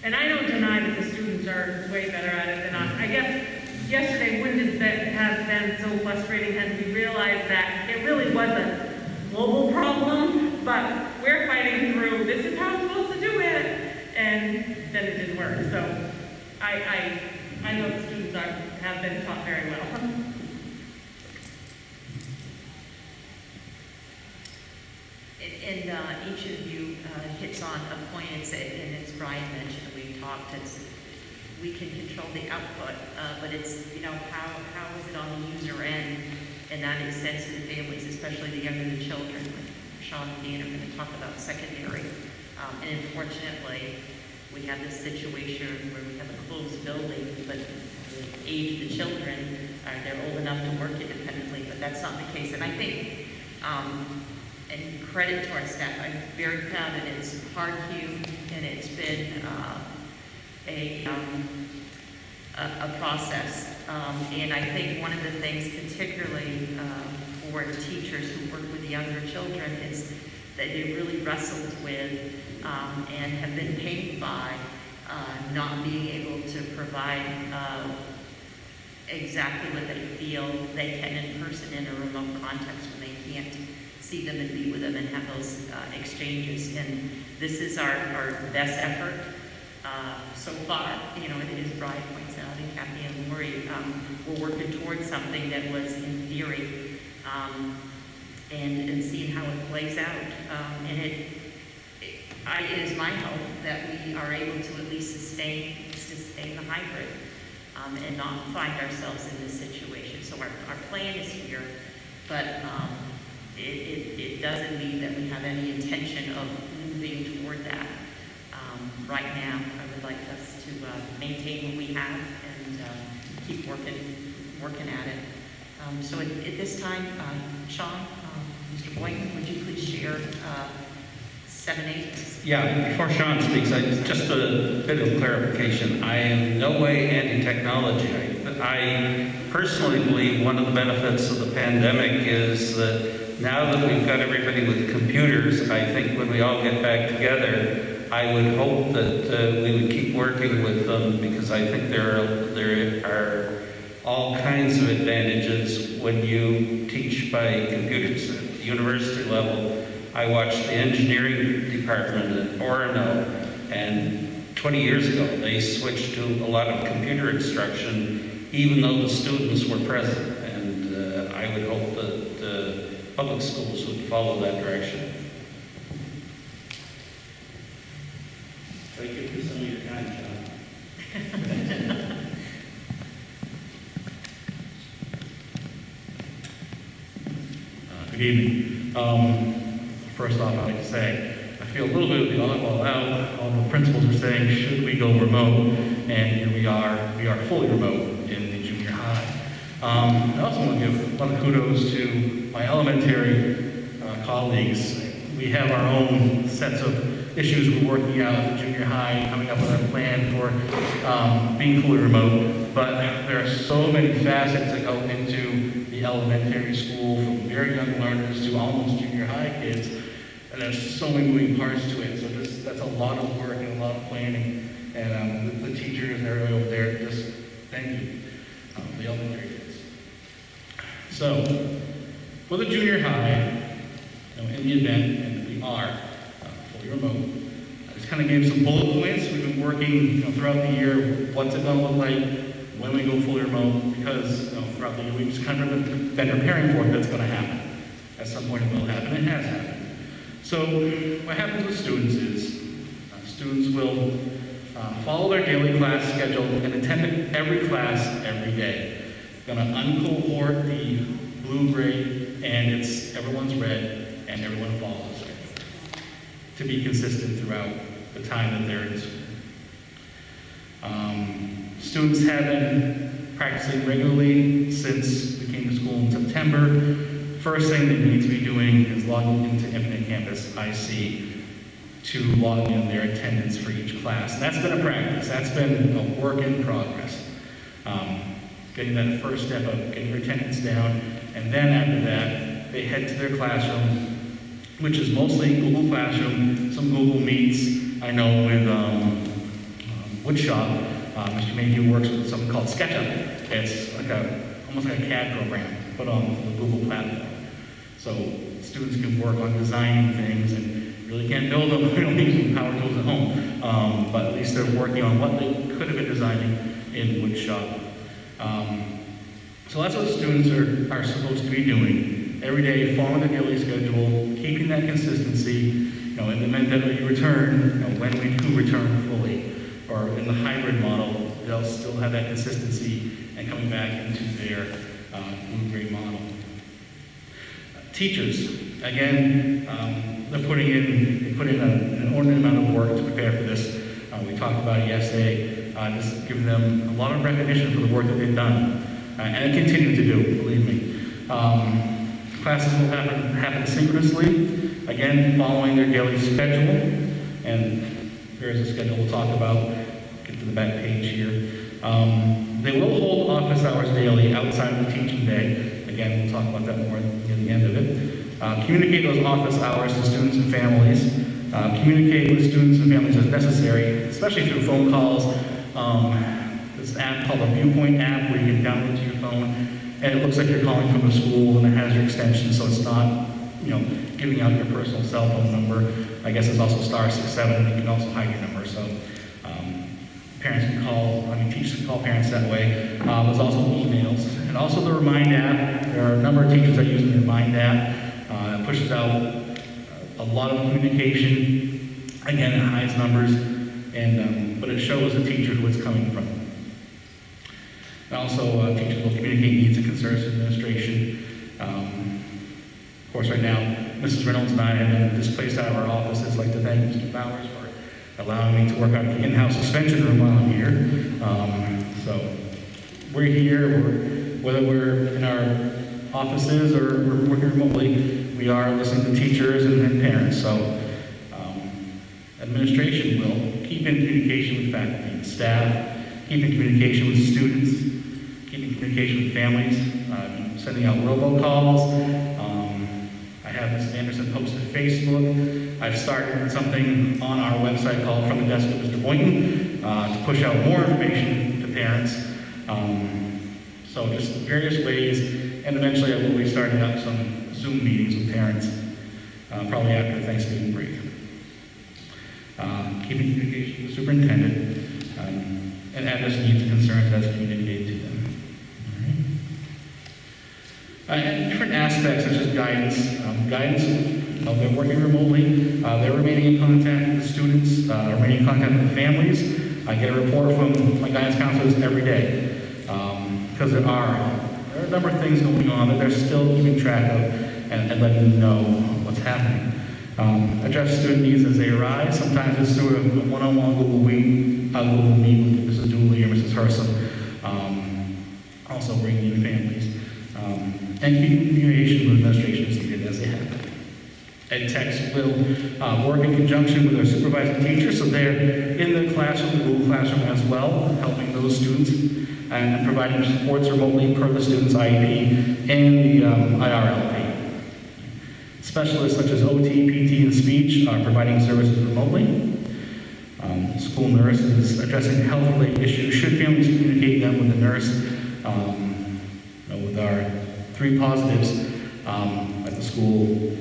And I don't deny that the students are way better at it than us. I guess yesterday wouldn't have been so frustrating as we realized that it really was a global problem, but we're fighting through, this is how I'm supposed to do it, and then it didn't work. So I know the students have been taught very well. And each of you hits on a point, and as Brian mentioned, we talked, we can control the output, but it's, how is it on the user end? And that extends to the families, especially the younger the children. Sean and Dan are going to talk about secondary. And unfortunately, we have this situation where we have a closed building, but the age of the children, they're old enough to work independently, but that's not the case. And I think, and credit to our staff, I'm very proud that it's hard queued, and it's been a process. And I think one of the things, particularly for teachers who work with younger children, is that they really wrestled with and have been pained by not being able to provide exactly what they feel they can in person in a remote context when they can't see them and be with them and have those exchanges. And this is our best effort so far. It is Brian points out, and Kathy and Lori, we're working towards something that was in theory, and seeing how it plays out. And it is my hope that we are able to at least sustain the hybrid and not find ourselves in this situation. So our plan is here, but it doesn't mean that we have any intention of moving toward that. Right now, I would like us to maintain what we have and keep working at it. So at this time, Sean, Mr. Boynton, would you please share 7-8? Yeah, before Sean speaks, just a bit of clarification. I am in no way anti-technology. I personally believe one of the benefits of the pandemic is that now that we've got everybody with computers, I think when we all get back together, I would hope that we would keep working with them, because I think there are all kinds of advantages when you teach by computers at the university level. I watched the engineering department at Orono, and 20 years ago they switched to a lot of computer instruction, even though the students were present. And I would hope that public schools would follow that direction. Thank you for some of your time, John. Good evening. First off, I'd like to say I feel a little bit of the odd ball out. All the principals are saying, should we go remote? And here we are fully remote in the junior high. I also want to give a lot of kudos to my elementary colleagues. We have our own sets of issues we're working out at the junior high, coming up with our plan for being fully remote. But there are so many facets that go into the elementary school, from very young learners to almost junior high kids. And there's so many moving parts to it. So that's a lot of work and a lot of planning. And the teachers and everybody over there, just thank you for the elementary kids. So, for the junior high, in the event, and we are fully remote, I just kind of gave some bullet points. We've been working throughout the year. What's it going to look like? when we go fully remote, because throughout the year we've just kind of been preparing for it, that's going to happen. At some point it will happen, it has happened. So what happens with students is students will follow their daily class schedule and attend every class every day. Going to uncohort the blue grade, and it's everyone's red, and everyone follows it to be consistent throughout the time that they're in school. Students have been practicing regularly since we came to school in September. First thing they need to be doing is logging into Infinite Campus IC to log in their attendance for each class. And that's been a practice. That's been a work in progress. Getting that first step of getting your attendance down, and then after that, they head to their classroom, which is mostly Google Classroom, some Google Meets. I know with Woodshop, Mr. Mayhew works with something called SketchUp. It's like almost like a CAD program, but on the Google platform. So students can work on designing things and really can't build them. We don't need some power tools at home, but at least they're working on what they could have been designing in Woodshop. So that's what students are supposed to be doing every day, following the daily schedule, keeping that consistency. In the event that we return, when we do return fully, or in the hybrid model, they'll still have that consistency and coming back into their blue grade model. Teachers, again, they put in an inordinate amount of work to prepare for this. We talked about it yesterday. Just giving them a lot of recognition for the work that they've done, and they continue to do, believe me. Classes will happen synchronously, again, following their daily schedule, and here's the schedule we'll talk about. Get to the back page here. They will hold office hours daily outside of the teaching day. Again, we'll talk about that more near the end of it. Communicate those office hours to students and families. Communicate with students and families as necessary, especially through phone calls. This app called the Viewpoint app, where you can download to your phone, and it looks like you're calling from the school, and it has your extension, so it's not, giving out your personal cell phone number. I guess it's also *67, and you can also hide your number. So parents can call. Teachers can call parents that way. There's also emails, and also the Remind app. There are a number of teachers that use the Remind app. It pushes out a lot of communication. Again, it hides numbers, and but it shows the teacher who it's coming from. And also, teachers will communicate needs and concerns to administration. Of course, right now, Mrs. Reynolds and I have been displaced out of our offices. I'd like to thank Mr. Bowers for allowing me to work out of the in-house suspension room while I'm here. So we're here, whether we're in our offices or we're working remotely, we are listening to teachers and parents. So administration will keep in communication with faculty and staff, keep in communication with students, keep in communication with families, sending out robocalls. I have Mrs. Anderson post to Facebook. I've started something on our website called From the Desk of Mr. Boynton to push out more information to parents. So just various ways, and eventually I will be starting up some Zoom meetings with parents, probably after the Thanksgiving break. Keeping communication with the superintendent, and address needs and concerns as communicated to them. And different aspects such as guidance. They're working remotely. They're remaining in contact with the students, remaining in contact with the families. I get a report from my guidance counselors every day because there are a number of things going on that they're still keeping track of and letting them know what's happening. Address student needs as they arise. Sometimes it's through a one-on-one Google Meet with Mrs. Dooley or Mrs. Hersom. Also bringing in families. And keeping communication with administration is needed as they happen. Ed techs will work in conjunction with their supervising teachers, so they're in the classroom, the Google Classroom as well, helping those students and providing supports remotely per the student's IEP and the IRLP. Specialists such as OT, PT, and speech are providing services remotely. School nurses addressing health-related issues. Should families communicate them with the nurse? With our 3 positives at the school,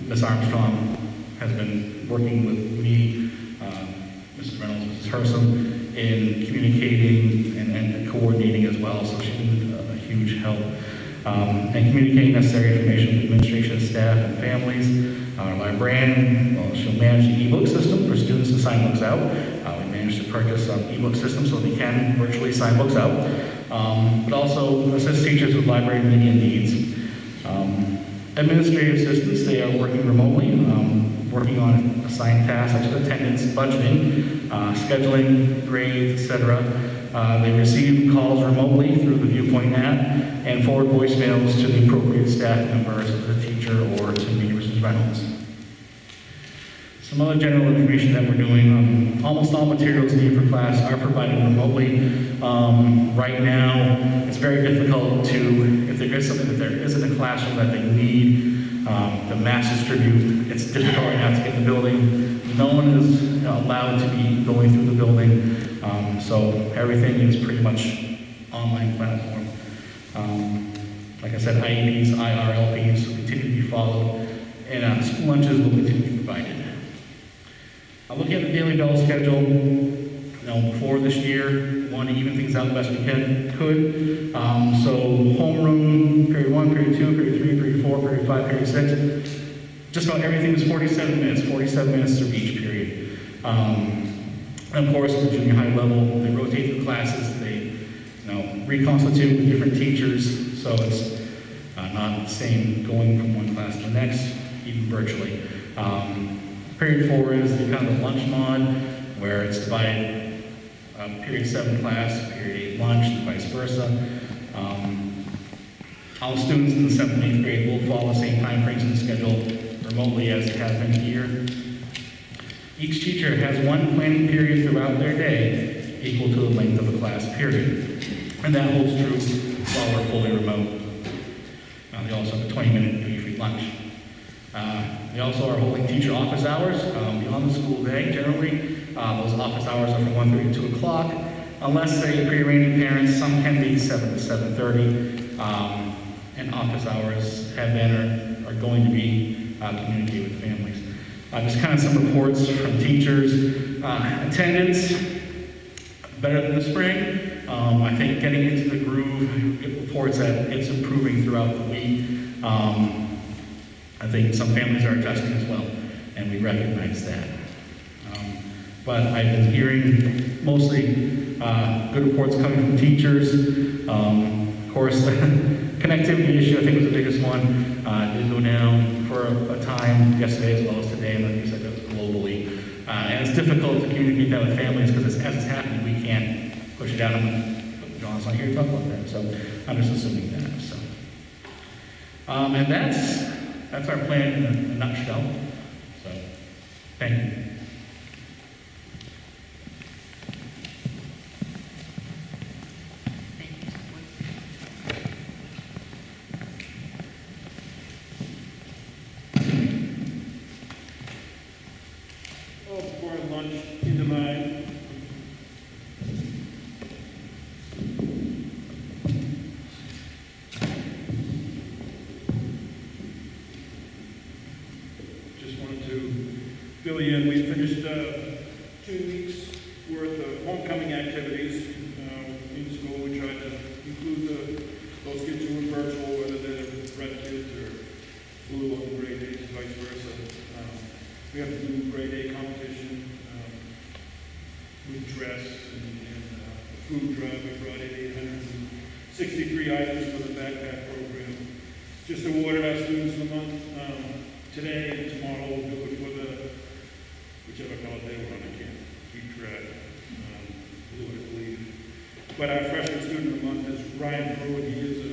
Ms. Armstrong has been working with me, Mrs. Reynolds, Mrs. Hersom, in communicating and coordinating as well, so she's been a huge help. And communicating necessary information with administration, staff, and families. Our librarian, well, she'll manage the ebook system for students to sign books out. We managed to purchase an ebook system so they can virtually sign books out, but also assist teachers with library media needs. Administrative assistants, they are working remotely, working on assigned tasks such as attendance, budgeting, scheduling, grades, etc. They receive calls remotely through the Viewpoint app and forward voicemails to the appropriate staff members of the teacher or to me, Mrs. Reynolds. Some other general information that we're doing, almost all materials needed for class are provided remotely. Right now, it's very difficult to, if there is something that there isn't a classroom that they need, to mass distribute. It's difficult right now to get in the building. No one is allowed to be going through the building, so everything is pretty much online platform. Like I said, IEPs, IRLPs will continue to be followed, and school lunches will continue to be provided. Looking at the daily bell schedule, before this year, we want to even things out the best we could. So homeroom, period 1, period 2, period 3, period 4, period 5, period 6. Just about everything was 47 minutes through each period. And of course, at the junior high level, they rotate through classes, they reconstitute with different teachers, so it's not the same going from one class to the next, even virtually. Period 4 is the kind of the lunch mod, where it's divided period 7 class, period 8 lunch, and vice versa. All students in the 7th and 8th grade will follow the same time frames and schedule remotely as it has been here. Each teacher has one planning period throughout their day equal to the length of a class period. And that holds true while we're fully remote. They also have a 20-minute free lunch. They also are holding teacher office hours beyond the school day. Generally, those office hours are from 1:30 to 2 o'clock, unless they prearrange parents. Some can be 7 to 7:30, and office hours have been or are going to be communicated with families. Just kind of some reports from teachers. Attendance, better than the spring. I think getting into the groove, get reports that it's improving throughout the week. I think some families are adjusting as well, and we recognize that. But I've been hearing mostly good reports coming from teachers. Of course, the connectivity issue, I think, was the biggest one. Did go down for a time yesterday as well as today, and like you said, that was globally. And it's difficult to communicate that with families because as it's happening, we can't push it out. But John's not here to talk about that, so I'm just assuming that. So, and that's our plan in a nutshell. So, thank you. Before lunch into my just wanted to fill you in. We finished 2 weeks worth of homecoming activities in school. We tried to include those kids who were virtual, whether they're red kids or blue on grade 8 and vice versa. We have to do grade A competition with dress and food drive. We brought in 863 items for the backpack program. Just awarded our students of the month today and tomorrow. We'll do it for the whichever college they were on. I can't keep track. Blue, I believe. But our freshman student of the month is Ryan Pruitt. He is a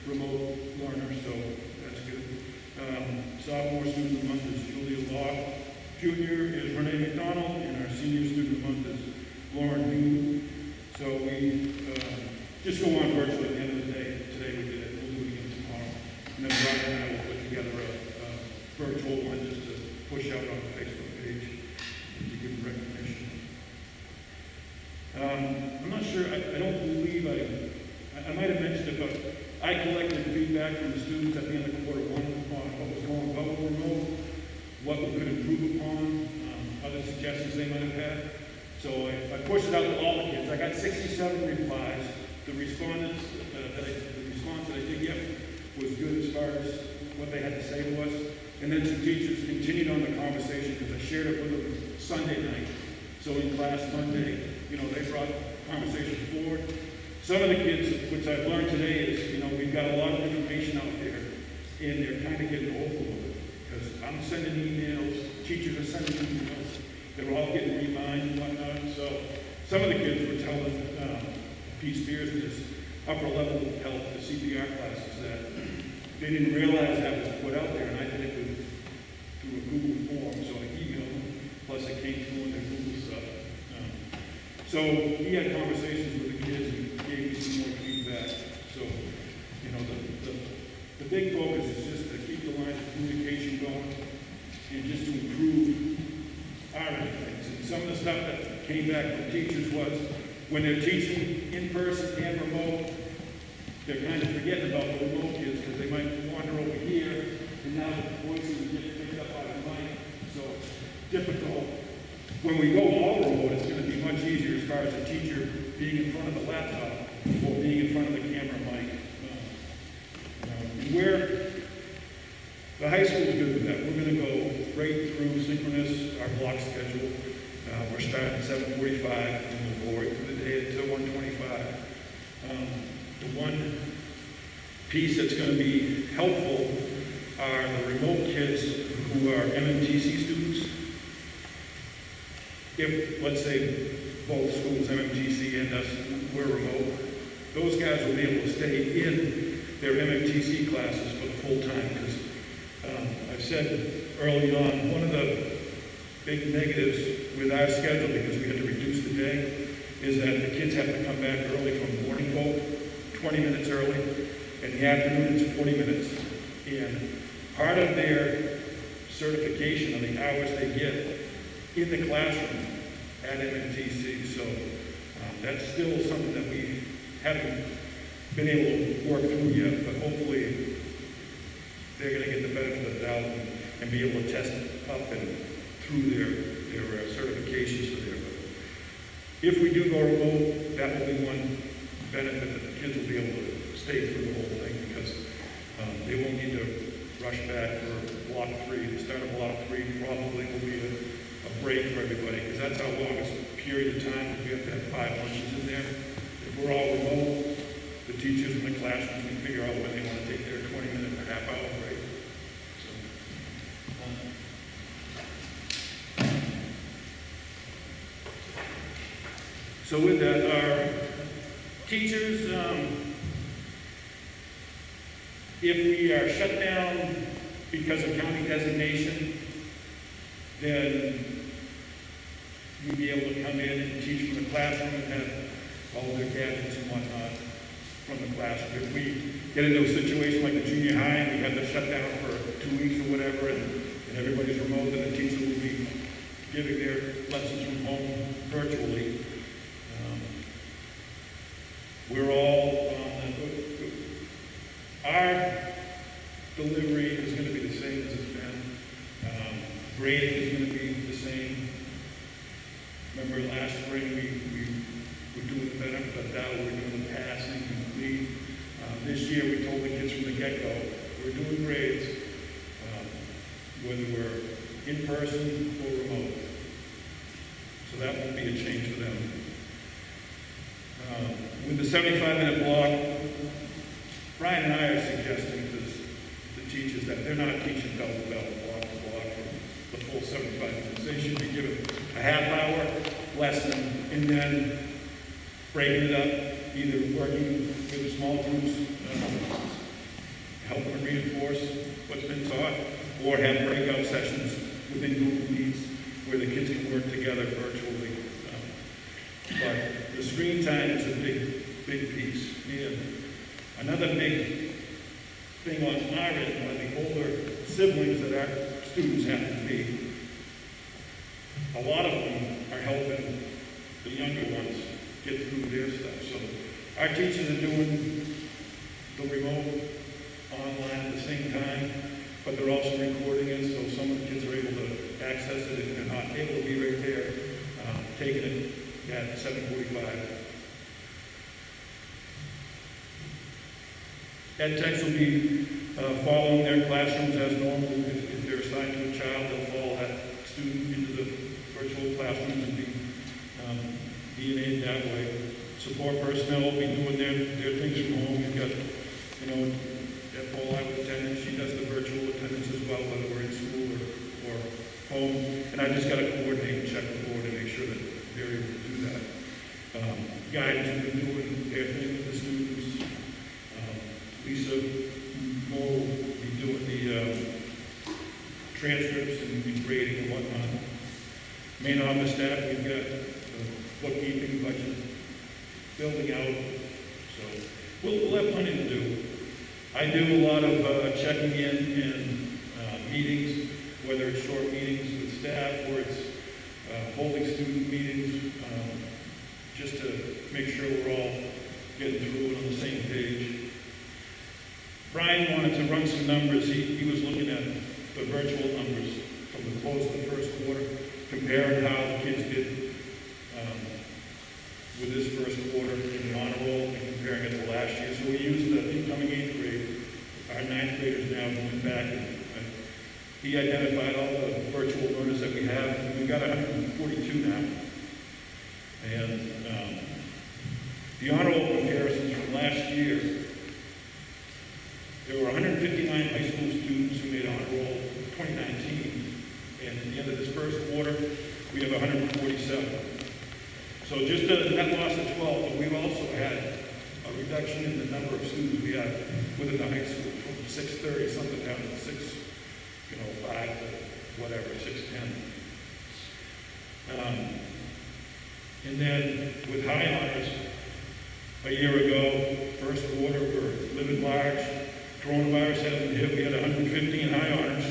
remote learner, so that's good. Sophomore student of the month is Julia Locke. Junior is Renee McDonald, and our senior student of the month is Lauren Hughes. So we just go on virtually at the end of the day. Today we did it. We'll do it again tomorrow. And then Brian and I will put together a virtual one just to push out on the Facebook page to give recognition. I'm not sure. I don't believe I might have mentioned it, but I collected feedback from the students at the end of quarter 1 on what was going well with remote, what we could improve upon, other suggestions they might have had. So I pushed it out to all the kids. I got 67 replies. The respondents, the response that I did get was good as far as what they had to say to us. And then some teachers continued on the conversation because I shared it with them Sunday night. So in class Monday, they brought conversation forward. Some of the kids, which I've learned today is, we've got a lot of information out there, and they're kind of getting overloaded. Because I'm sending emails, teachers are sending emails, they're all getting reminded and whatnot. So some of the kids were telling Pete Spears in his upper level health, the CPR classes, that they didn't realize that was put out there, and I did it through a Google form, so I emailed them, plus it came through in their Google stuff. So he had conversations with the kids and gave me some more feedback. So, the big focus is just to keep the lines of communication going and just to improve our end of things. And some of the stuff that came back from teachers was when they're teaching in person and remote, they're kind of forgetting about the remote kids because they might wander over here, and now the voices get picked up by the mic. So it's difficult. When we go all remote, it's going to be much easier as far as a teacher being in front of the laptop or being in front of the camera mic. The high school is good with that. We're going to go right through synchronous, our block schedule. We're starting at 7:45 and we'll go right through the day until 1:25. The one piece that's going to be helpful are the remote kids who are MMTC students. If, let's say, both schools, MMTC and us, we're remote, those guys will be able to stay in their MMTC classes for the full time. Because I've said early on, one of the big negatives with our schedule, because we had to reduce the day, is that the kids have to come back early from morning boat, 20 minutes early. In the afternoon, it's 40 minutes. And part of their certification of the hours they get in the classroom at MMTC. So that's still something that we haven't been able to work through yet, but hopefully they're going to get the benefit of the doubt and be able to test up and through their certifications for there. But if we do go remote, that will be one benefit, that the kids will be able to stay through the whole thing, because they won't need to rush back for block 3. The start of block 3 probably will be a break for everybody, because that's our longest period of time. We have to have 5 lunches in there. If we're all remote, the teachers in the classrooms can figure out when they want to take their 20-minute or half-hour break. So with that, our teachers, if we are shut down because of county designation, then you'd be able to come in and teach from the classroom and have all their gadgets and whatnot from the classroom. If we get into a situation like the junior high and we have to shut down for 2 weeks or whatever, and everybody's remote, then the teacher will be giving their lessons from home virtually. We're all our delivery is going to be the same as it's been. Grading is going to be the same. Remember last spring we were doing the benefit of doubt, we were doing the passing and complete. This year we told the kids from the get-go, we're doing grades, whether we're in person or remote. So that won't be a change for them. With the 75-minute block, Brian and I are suggesting to the teachers that they're not teaching bell to bell, block to block for the full 75 minutes. They should be given a half-hour lesson and then breaking it up, either working with small groups, helping to reinforce what's been taught, or have breakout sessions within Google Meets where the kids can work together virtually. But the screen time is a big piece. And another big thing on our end, are the older siblings that our students happen to be. A lot of them are helping the younger ones get through their stuff. So our teachers are doing the remote online at the same time, but they're also recording it, so some of the kids are able to access it if they're not able to be right there. taking it at 7:45. Ed techs will be following their classrooms as normal. If they're assigned to a child, they'll follow that student into the virtual classrooms and be DNA'd that way. Support personnel will be doing their things from home. You've got, that Paul I with attendance, she does the virtual attendance as well, whether we're in school or home. And I just got to coordinate and check the board and make sure that they're able to do that. Guides have been doing their thing with the students. Lisa Moore will be doing the transcripts and grading and whatnot. Main office staff, we've got bookkeeping, budget, building out. So we'll have plenty to do. I do a lot of checking in and meetings, whether it's short meetings with staff or it's holding student meetings, just to make sure we're all getting through it on the same page. Brian wanted to run some numbers. He was looking at the virtual numbers from the close of the first quarter, comparing how the kids did with this first quarter in the honor roll and comparing it to last year. So we used the incoming 8th grade. Our 9th graders now went back and he identified all the virtual learners that we have. We've got 142 now. And the honor roll comparisons from last year, there were 159 high school students who made honor roll in 2019, and at the end of this first quarter, we have 147. So just a net loss of 12, but we've also had a reduction in the number of students we have within the high school from 630 something down to 5 to whatever, 610. And then with high honors, a year ago, first quarter, we're living large. Coronavirus hasn't hit. We had 115 high honors.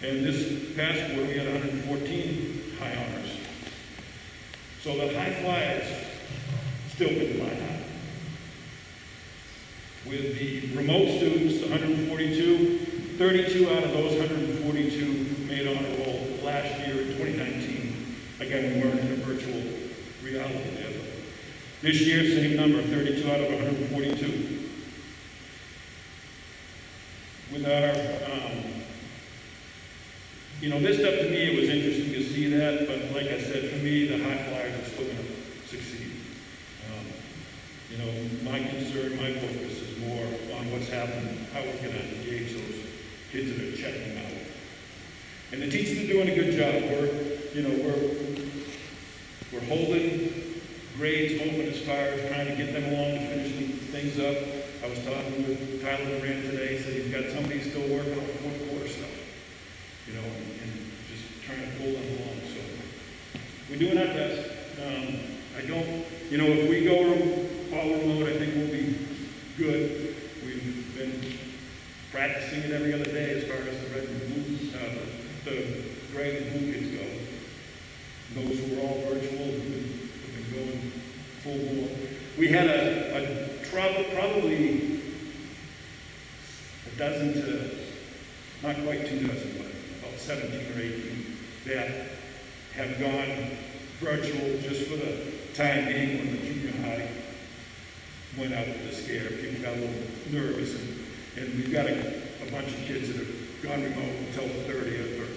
And this past quarter, we had 114 high honors. So the high flyers still been flying high. With the remote students, 142, 32 out of those 142 made honor roll last year in 2019. Again, we weren't in a virtual reality there. This year, same number, 32 out of 142. With our, this stuff to me, it was interesting to see that, but like I said, for me, the high flyers are still going to succeed. My concern, my focus is more on what's happening, how we're going to engage those kids that are checking out. And the teachers are doing a good job. We're holding grades open as far as trying to get them along to finish things up. I was talking with Tyler Moran today, said he's got somebody still working on fourth quarter stuff, and just trying to pull them along. So we're doing our best. If we go all remote, I think we'll be good. We've been practicing it every other day as far as the red and blue, the gray and blue kids go. Those who are all virtual have been going full bore. We had probably a dozen to, not quite 2 dozen, but about 17 or 18 that have gone virtual just for the time being when the junior high went out with the scare. People got a little nervous, and we've got a bunch of kids that have gone remote until the 30th or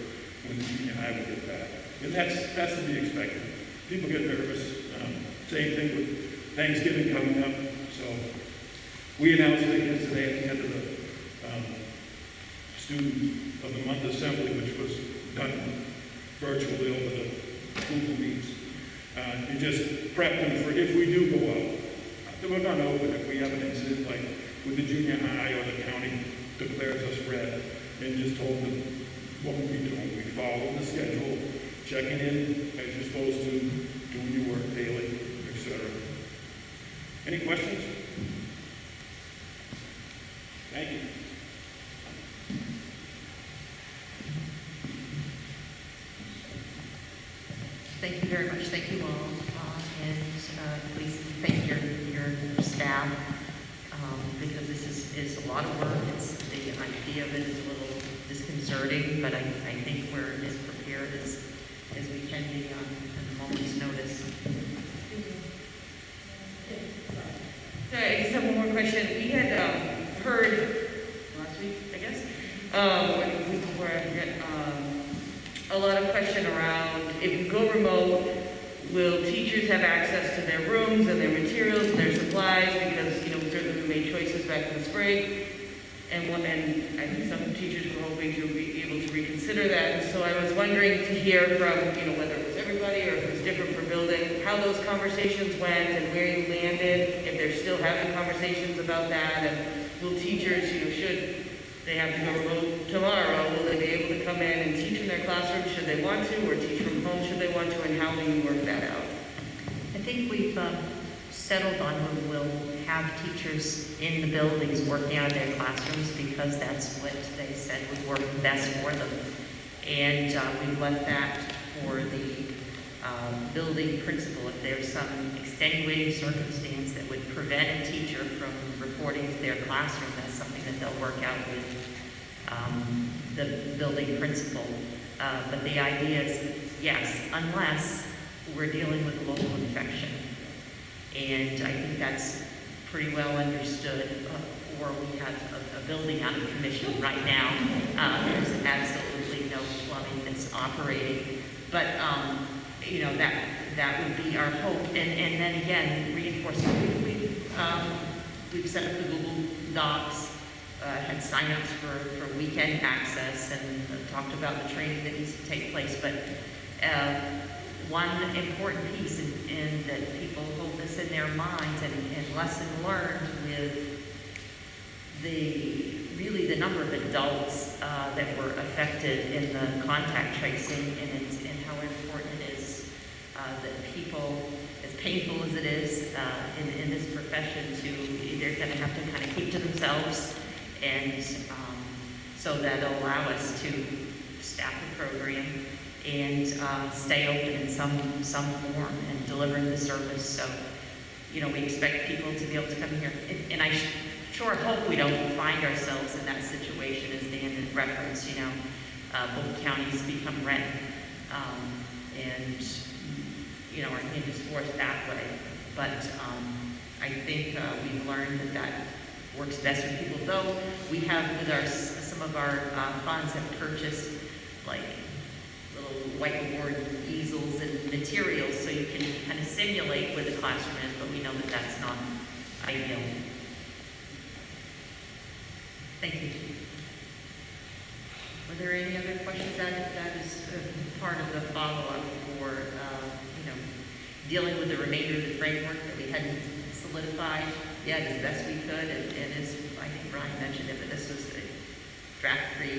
when the junior high will get back. And that's to be expected. People get nervous. Same thing with Thanksgiving coming up. So we announced it yesterday at the end of the Student of the Month Assembly, which was done virtually over the Google Meets. And just prep them for if we do go out. We're going to open if we have an incident like with the junior high or the county declares us red, and just told them what we'll be doing. We follow the schedule, checking in as you're supposed to, doing your work daily, etc. Any questions? Thank you. Thank you very much. Thank you all. And please thank your staff because this is a lot of work. The idea of it is a little disconcerting, but I think we're as prepared as we can be on moment's notice. So I just have one more question. We had heard last week, I guess, or the week before, I forget, a lot of question around if we go remote, will teachers have access to their rooms and their materials and their supplies? Because, you know, certainly we made choices back in the spring. And I think some teachers were hoping to be able to reconsider that. And so I was wondering to hear from, you know, whether it was everybody or if it was different per building, how those conversations went and where you landed, if they're still having conversations about that, and will teachers, you know, should they have to go remote tomorrow, will they be able to come in and teach in their classroom should they want to, or teach from home should they want to, and how will you work that out? I think we've settled on we will have teachers in the buildings working out of their classrooms because that's what they said would work best for them. And we've left that for the building principal. If there's some extenuating circumstance that would prevent a teacher from reporting to their classroom, that's something that they'll work out with the building principal. But the idea is, yes, unless we're dealing with a local infection. And I think that's pretty well understood, or we have a building out of commission right now. There's absolutely no plumbing that's operating. But, you know, that would be our hope. And then again, reinforcement. We've set up the Google Docs, had signups for weekend access, and talked about the training that needs to take place. But one important piece in that people hold this in their minds and lesson learned with the number of adults that were affected in the contact tracing and how important it is that people, as painful as it is in this profession, they're going to have to kind of keep to themselves, and so that'll allow us to staff the program and stay open in some form and delivering the service. So, you know, we expect people to be able to come here. And I sure hope we don't find ourselves in that situation, as Dan had referenced, you know, both counties become red. And, you know, our hand is forced that way. But I think we've learned that works best for people. Though we have, with some of our funds have purchased, like, whiteboard easels and materials so you can kind of simulate where the classroom is, but we know that that's not ideal. Thank you. Were there any other questions? That is part of the follow-up for, you know, dealing with the remainder of the framework that we hadn't solidified yet as best we could, and as I think Brian mentioned it, but this was a draft 3,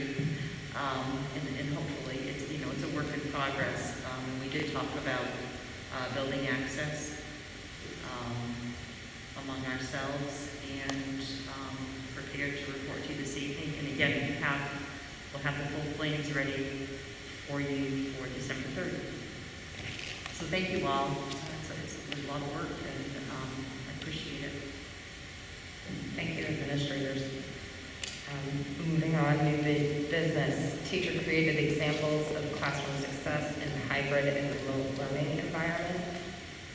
and hopefully it's, you know, it's a work in progress. We did talk about building access among ourselves, and prepared to report to you this evening. And again, we'll have the full plans ready for you for December 3rd. So thank you all. It's a lot of work, and I appreciate it. Thank you, administrators. Moving on, new business. Teacher-created examples of classroom success in hybrid and remote learning environment.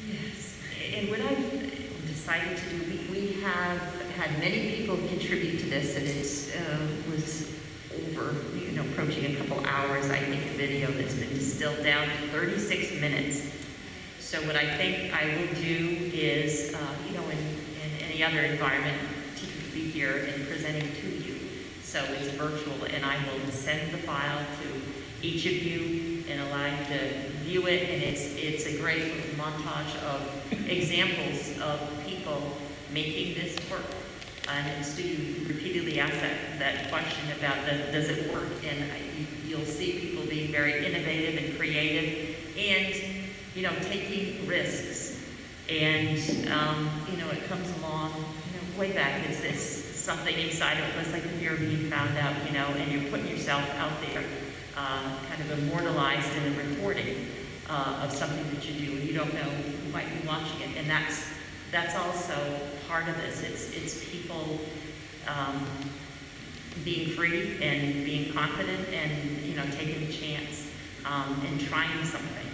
Yes, and what I've decided to do, we have had many people contribute to this, and it was over, you know, approaching a couple hours, I think, a video that's been distilled down to 36 minutes. So what I think I will do is, you know, in any other environment, teachers will be here and presenting to you. So it's virtual, and I will send the file to each of you and allow you to view it. And it's a great little montage of examples of people making this work. And Stu repeatedly asked that question about does it work? And you'll see people being very innovative and creative, and you know, taking risks. And you know, it comes along, you know, way back. It's this something inside of it. It's like if you're being found out, you know, and you're putting yourself out there, kind of immortalized in a recording of something that you do, and you don't know who might be watching it. And that's also part of this. It's people being free and being confident, and you know, taking a chance and trying something.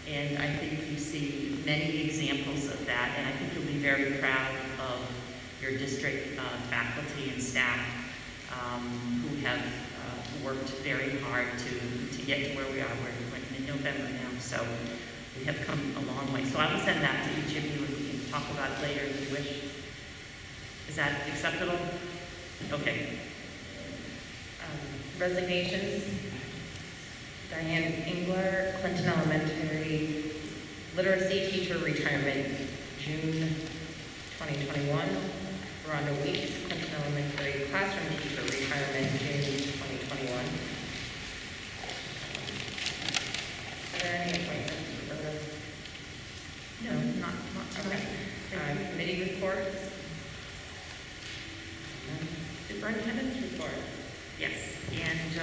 And I think you see many examples of that, and I think you'll be very proud of your district faculty and staff who have worked very hard to get to where we are. We're in November now, so we have come a long way. So I will send that to each of you, and we can talk about it later if you wish. Is that acceptable? Okay. Resignations. Diane Engler, Clinton Elementary literacy teacher retirement, June 2021. Rhonda Weeks, Clinton Elementary classroom teacher retirement, June 2021. Are there any appointments for those? No, not Okay. Committee reports. Superintendent's report. Yes, and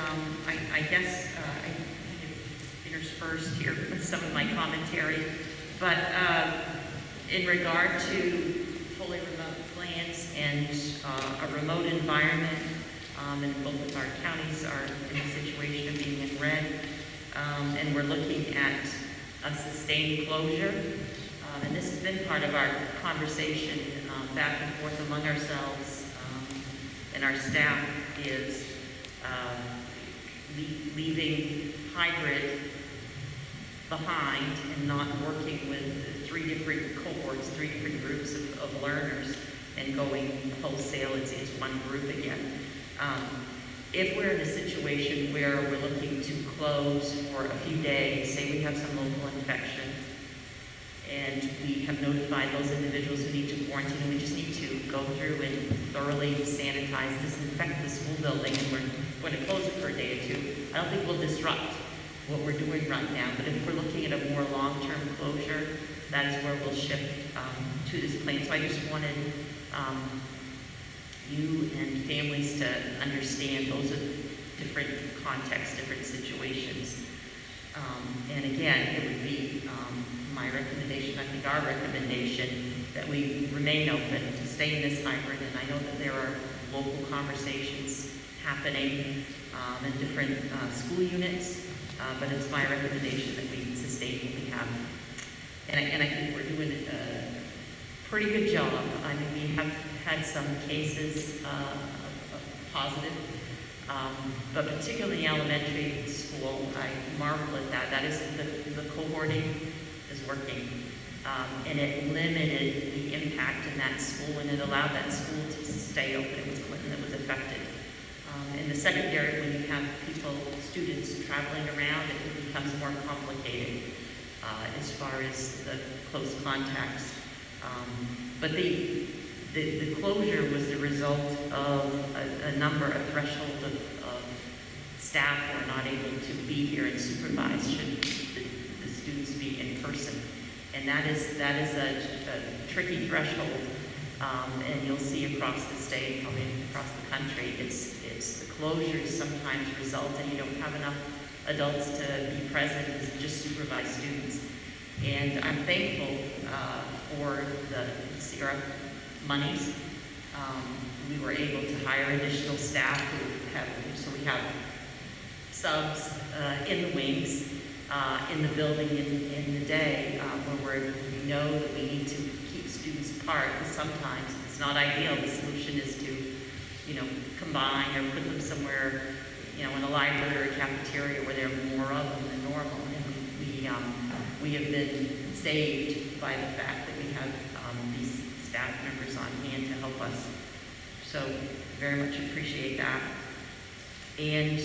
I guess I interspersed here with some of my commentary, but in regard to fully remote plans and a remote environment, and both of our counties are in a situation of being in red, and we're looking at a sustained closure, and this has been part of our conversation back and forth among ourselves and our staff is leaving hybrid behind and not working with three different cohorts, three different groups of learners and going wholesale, it's one group again. If we're in a situation where we're looking to close for a few days, say we have some local infection, and we have notified those individuals who need to quarantine, and we just need to go through and thoroughly sanitize, disinfect the school building, and we're going to close it for a day or two. I don't think we'll disrupt what we're doing right now, but if we're looking at a more long-term closure, that is where we'll shift to this plan. So I just wanted you and families to understand those are different contexts, different situations. And again, it would be my recommendation, I think our recommendation, that we remain open, to stay in this hybrid. And I know that there are local conversations happening in different school units, but it's my recommendation that we sustain what we have. And I think we're doing a pretty good job. I mean, we have had some cases of positive, but particularly in elementary school, I marvel at that. That is, the cohorting is working. And it limited the impact in that school, and it allowed that school to stay open. It was Clinton that was affected. In the secondary, when you have people, students traveling around, it becomes more complicated as far as the close contacts. But the closure was the result of a number, a threshold of staff who are not able to be here and supervise should the students be in person. And that is a tricky threshold, and you'll see across the state, probably across the country, it's the closures sometimes result in you don't have enough adults to be present and just supervise students. And I'm thankful for the CRF monies. We were able to hire additional staff so we have subs in the wings, in the building in the day, where we know that we need to keep students apart, because sometimes it's not ideal. The solution is to, combine or put them somewhere, in a library or a cafeteria where there are more of them than normal. And we have been saved by the fact that we have these staff members on hand to help us. So very much appreciate that. And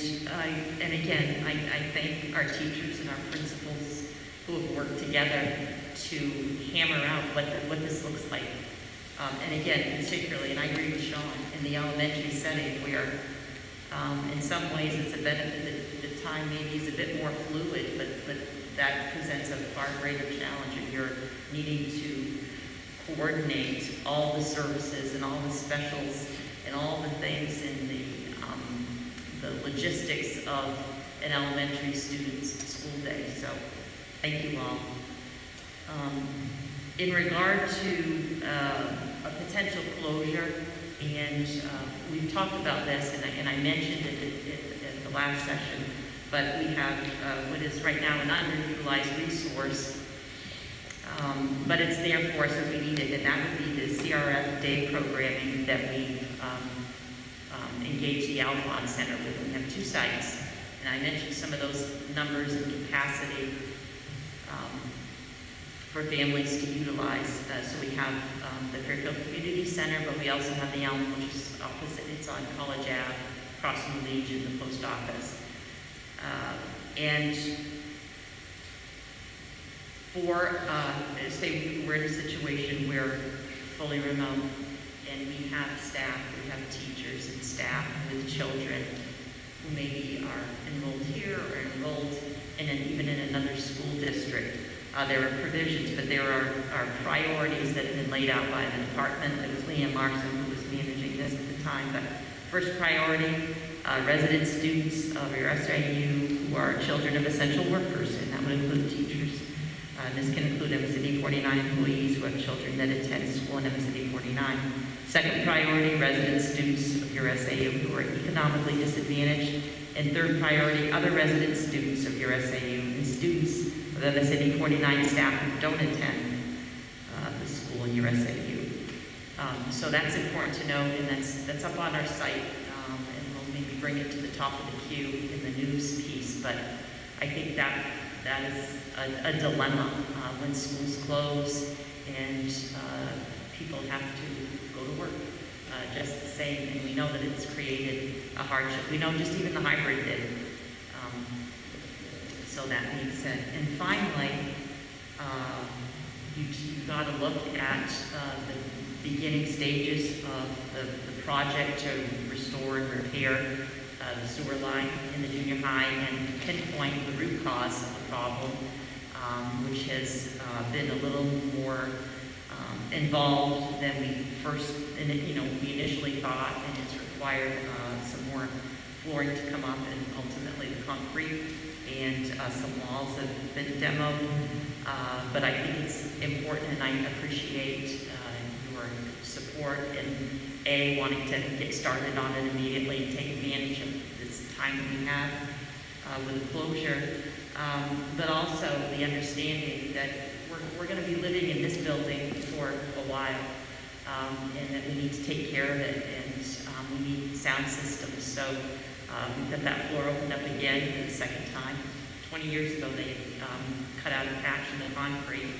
again, I thank our teachers and our principals who have worked together to hammer out what this looks like. And again, particularly, and I agree with Sean, in the elementary setting where in some ways it's a benefit that the time maybe is a bit more fluid, but that presents a far greater challenge if you're needing to coordinate all the services and all the specials and all the things in the logistics of an elementary student's school day. So thank you all. In regard to a potential closure, and we've talked about this, and I mentioned it at the last session, but we have what is right now an underutilized resource. But it's there for us if we need it, and that would be the CRF day programming that we engage the Alphon Center with. We have 2 sites, and I mentioned some of those numbers and capacity for families to utilize. So we have the Fairfield Community Center, but we also have the Elm, which is opposite. It's on College Ave, across from the Legion, the post office. And for, say we're in a situation where fully remote, and we have staff, we have teachers and staff with children who maybe are enrolled here or enrolled even in another school district. There are provisions, but there are priorities that have been laid out by the department. It was Leanne Larson who was managing this at the time. But first priority, resident students of your SIU who are children of essential workers, and that would include teachers. This can include MSAD 49 employees who have children that attend school in MSAD 49. Second priority, resident students of your SAU who are economically disadvantaged. And third priority, other resident students of your SAU and students of MSAD 49 staff who don't attend the school in your SAU. So that's important to note, and that's up on our site, and we'll maybe bring it to the top of the queue in the news piece. But I think that is a dilemma when schools close and people have to go to work just the same, and we know that it's created a hardship. We know just even the hybrid did. So that being said, and finally, you've got to look at the beginning stages of the project to restore and repair the sewer line in the junior high and pinpoint the root cause of the problem, which has been a little more involved than we we initially thought, and it's required some more flooring to come up and ultimately the concrete, and some walls have been demoed. But I think it's important, and I appreciate your support in wanting to get started on it immediately and take advantage of this time that we have with closure, but also the understanding that we're going to be living in this building for a while, and that we need to take care of it, and we need sound systems. So we've got that floor opened up again for the second time. 20 years ago, they cut out a patch in the concrete,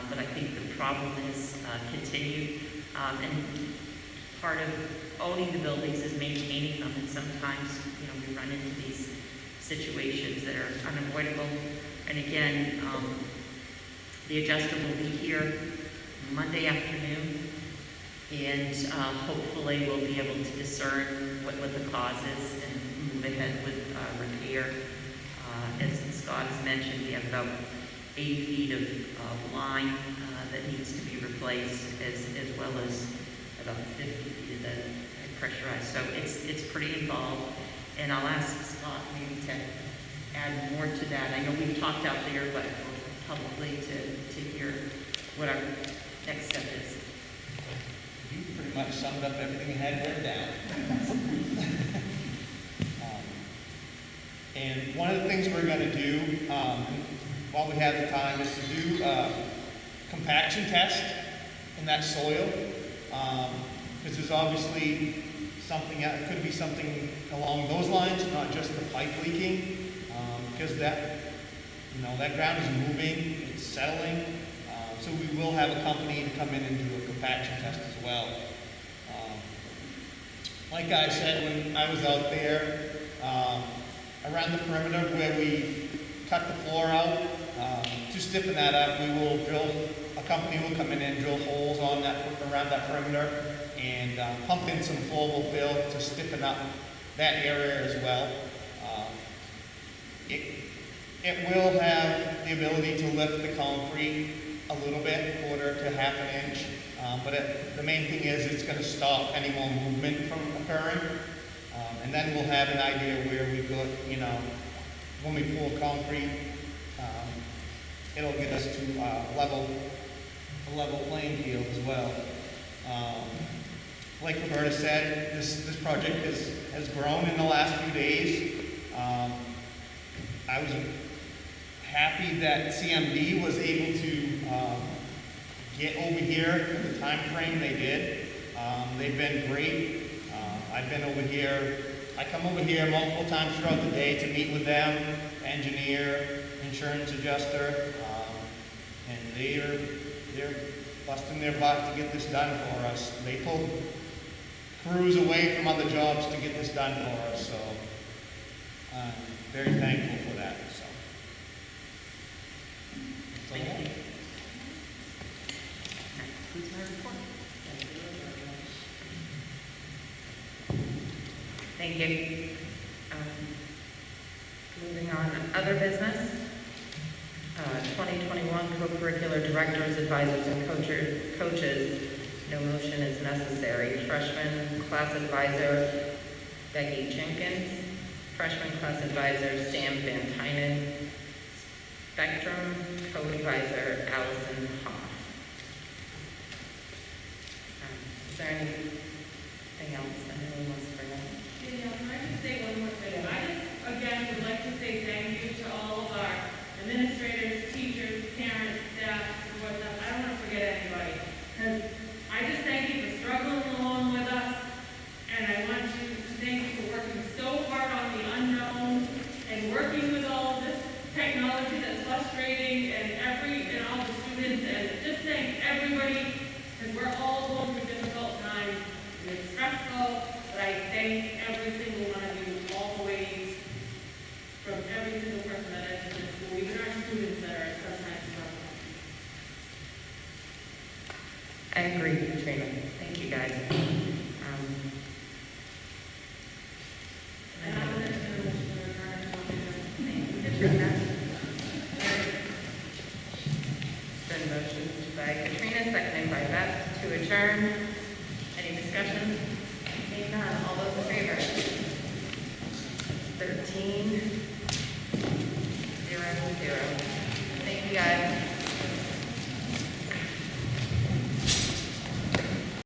but I think the problem is continued. And part of owning the buildings is maintaining them, and sometimes, we run into these situations that are unavoidable. And again, the adjuster will be here Monday afternoon, and hopefully we'll be able to discern what the cause is and move ahead with repair. As Scott has mentioned, we have about 80 feet of line that needs to be replaced, as well as about 50 feet of the pressurized. So it's pretty involved, and I'll ask Scott maybe to add more to that. I know we've talked out there, but publicly to hear what our next step is. You pretty much summed up everything you had written down. And one of the things we're going to do while we have the time is to do a compaction test in that soil, because there's obviously something, it could be something along those lines, not just the pipe leaking, because that ground is moving, it's settling, so we will have a company to come in and do a compaction test as well. Like I said, when I was out there, around the perimeter where we cut the floor out, to stiffen that up, a company will come in and drill holes around that perimeter and pump in some flowable fill to stiffen up that area as well. It will have the ability to lift the concrete a little bit, 1/4 to 1/2 inch, but the main thing is it's going to stop any more movement from occurring. And then we'll have an idea where we go, when we pour concrete, it'll get us to a level playing field as well. Like Roberta said, this project has grown in the last few days. I was happy that CMD was able to get over here in the time frame they did. They've been great. I've been over here. I come over here multiple times throughout the day to meet with them, engineer, insurance adjuster, and they're busting their butt to get this done for us. They pulled crews away from other jobs to get this done for us, so I'm very thankful for that. So. That's all I have. That concludes my report. Thank you. Moving on, other business. 2021 co-curricular directors, advisors, and coaches. No motion is necessary. Freshman class advisor, Becky Jenkins. Freshman class advisor, Sam Van Tynen. Spectrum co-advisor, Allison Hoff. Is there anything else that anyone wants to bring up? Yeah, can I just say one more thing? I just, again, would like to say thank you to all of our administrators, teachers, parents, staff, and whatnot. I don't want to forget anybody. Because I just thank you for struggling along with us. And I want you to thank you for working so hard on the unknown and working with all of this technology that's frustrating and all the students. And just thank everybody, because we're all going through difficult times. And it's stressful, but I thank every single one of you all the way from every single person that enters the school, even our students that are sometimes struggling. I agree, Katrina. Thank you, guys. And I'm going to motion to return to Thank you, Katrina. It's been motioned by Katrina, seconded by Beth to adjourn. Any discussion? Seeing none, all those in favor? 13, 0, 0. Thank you, guys.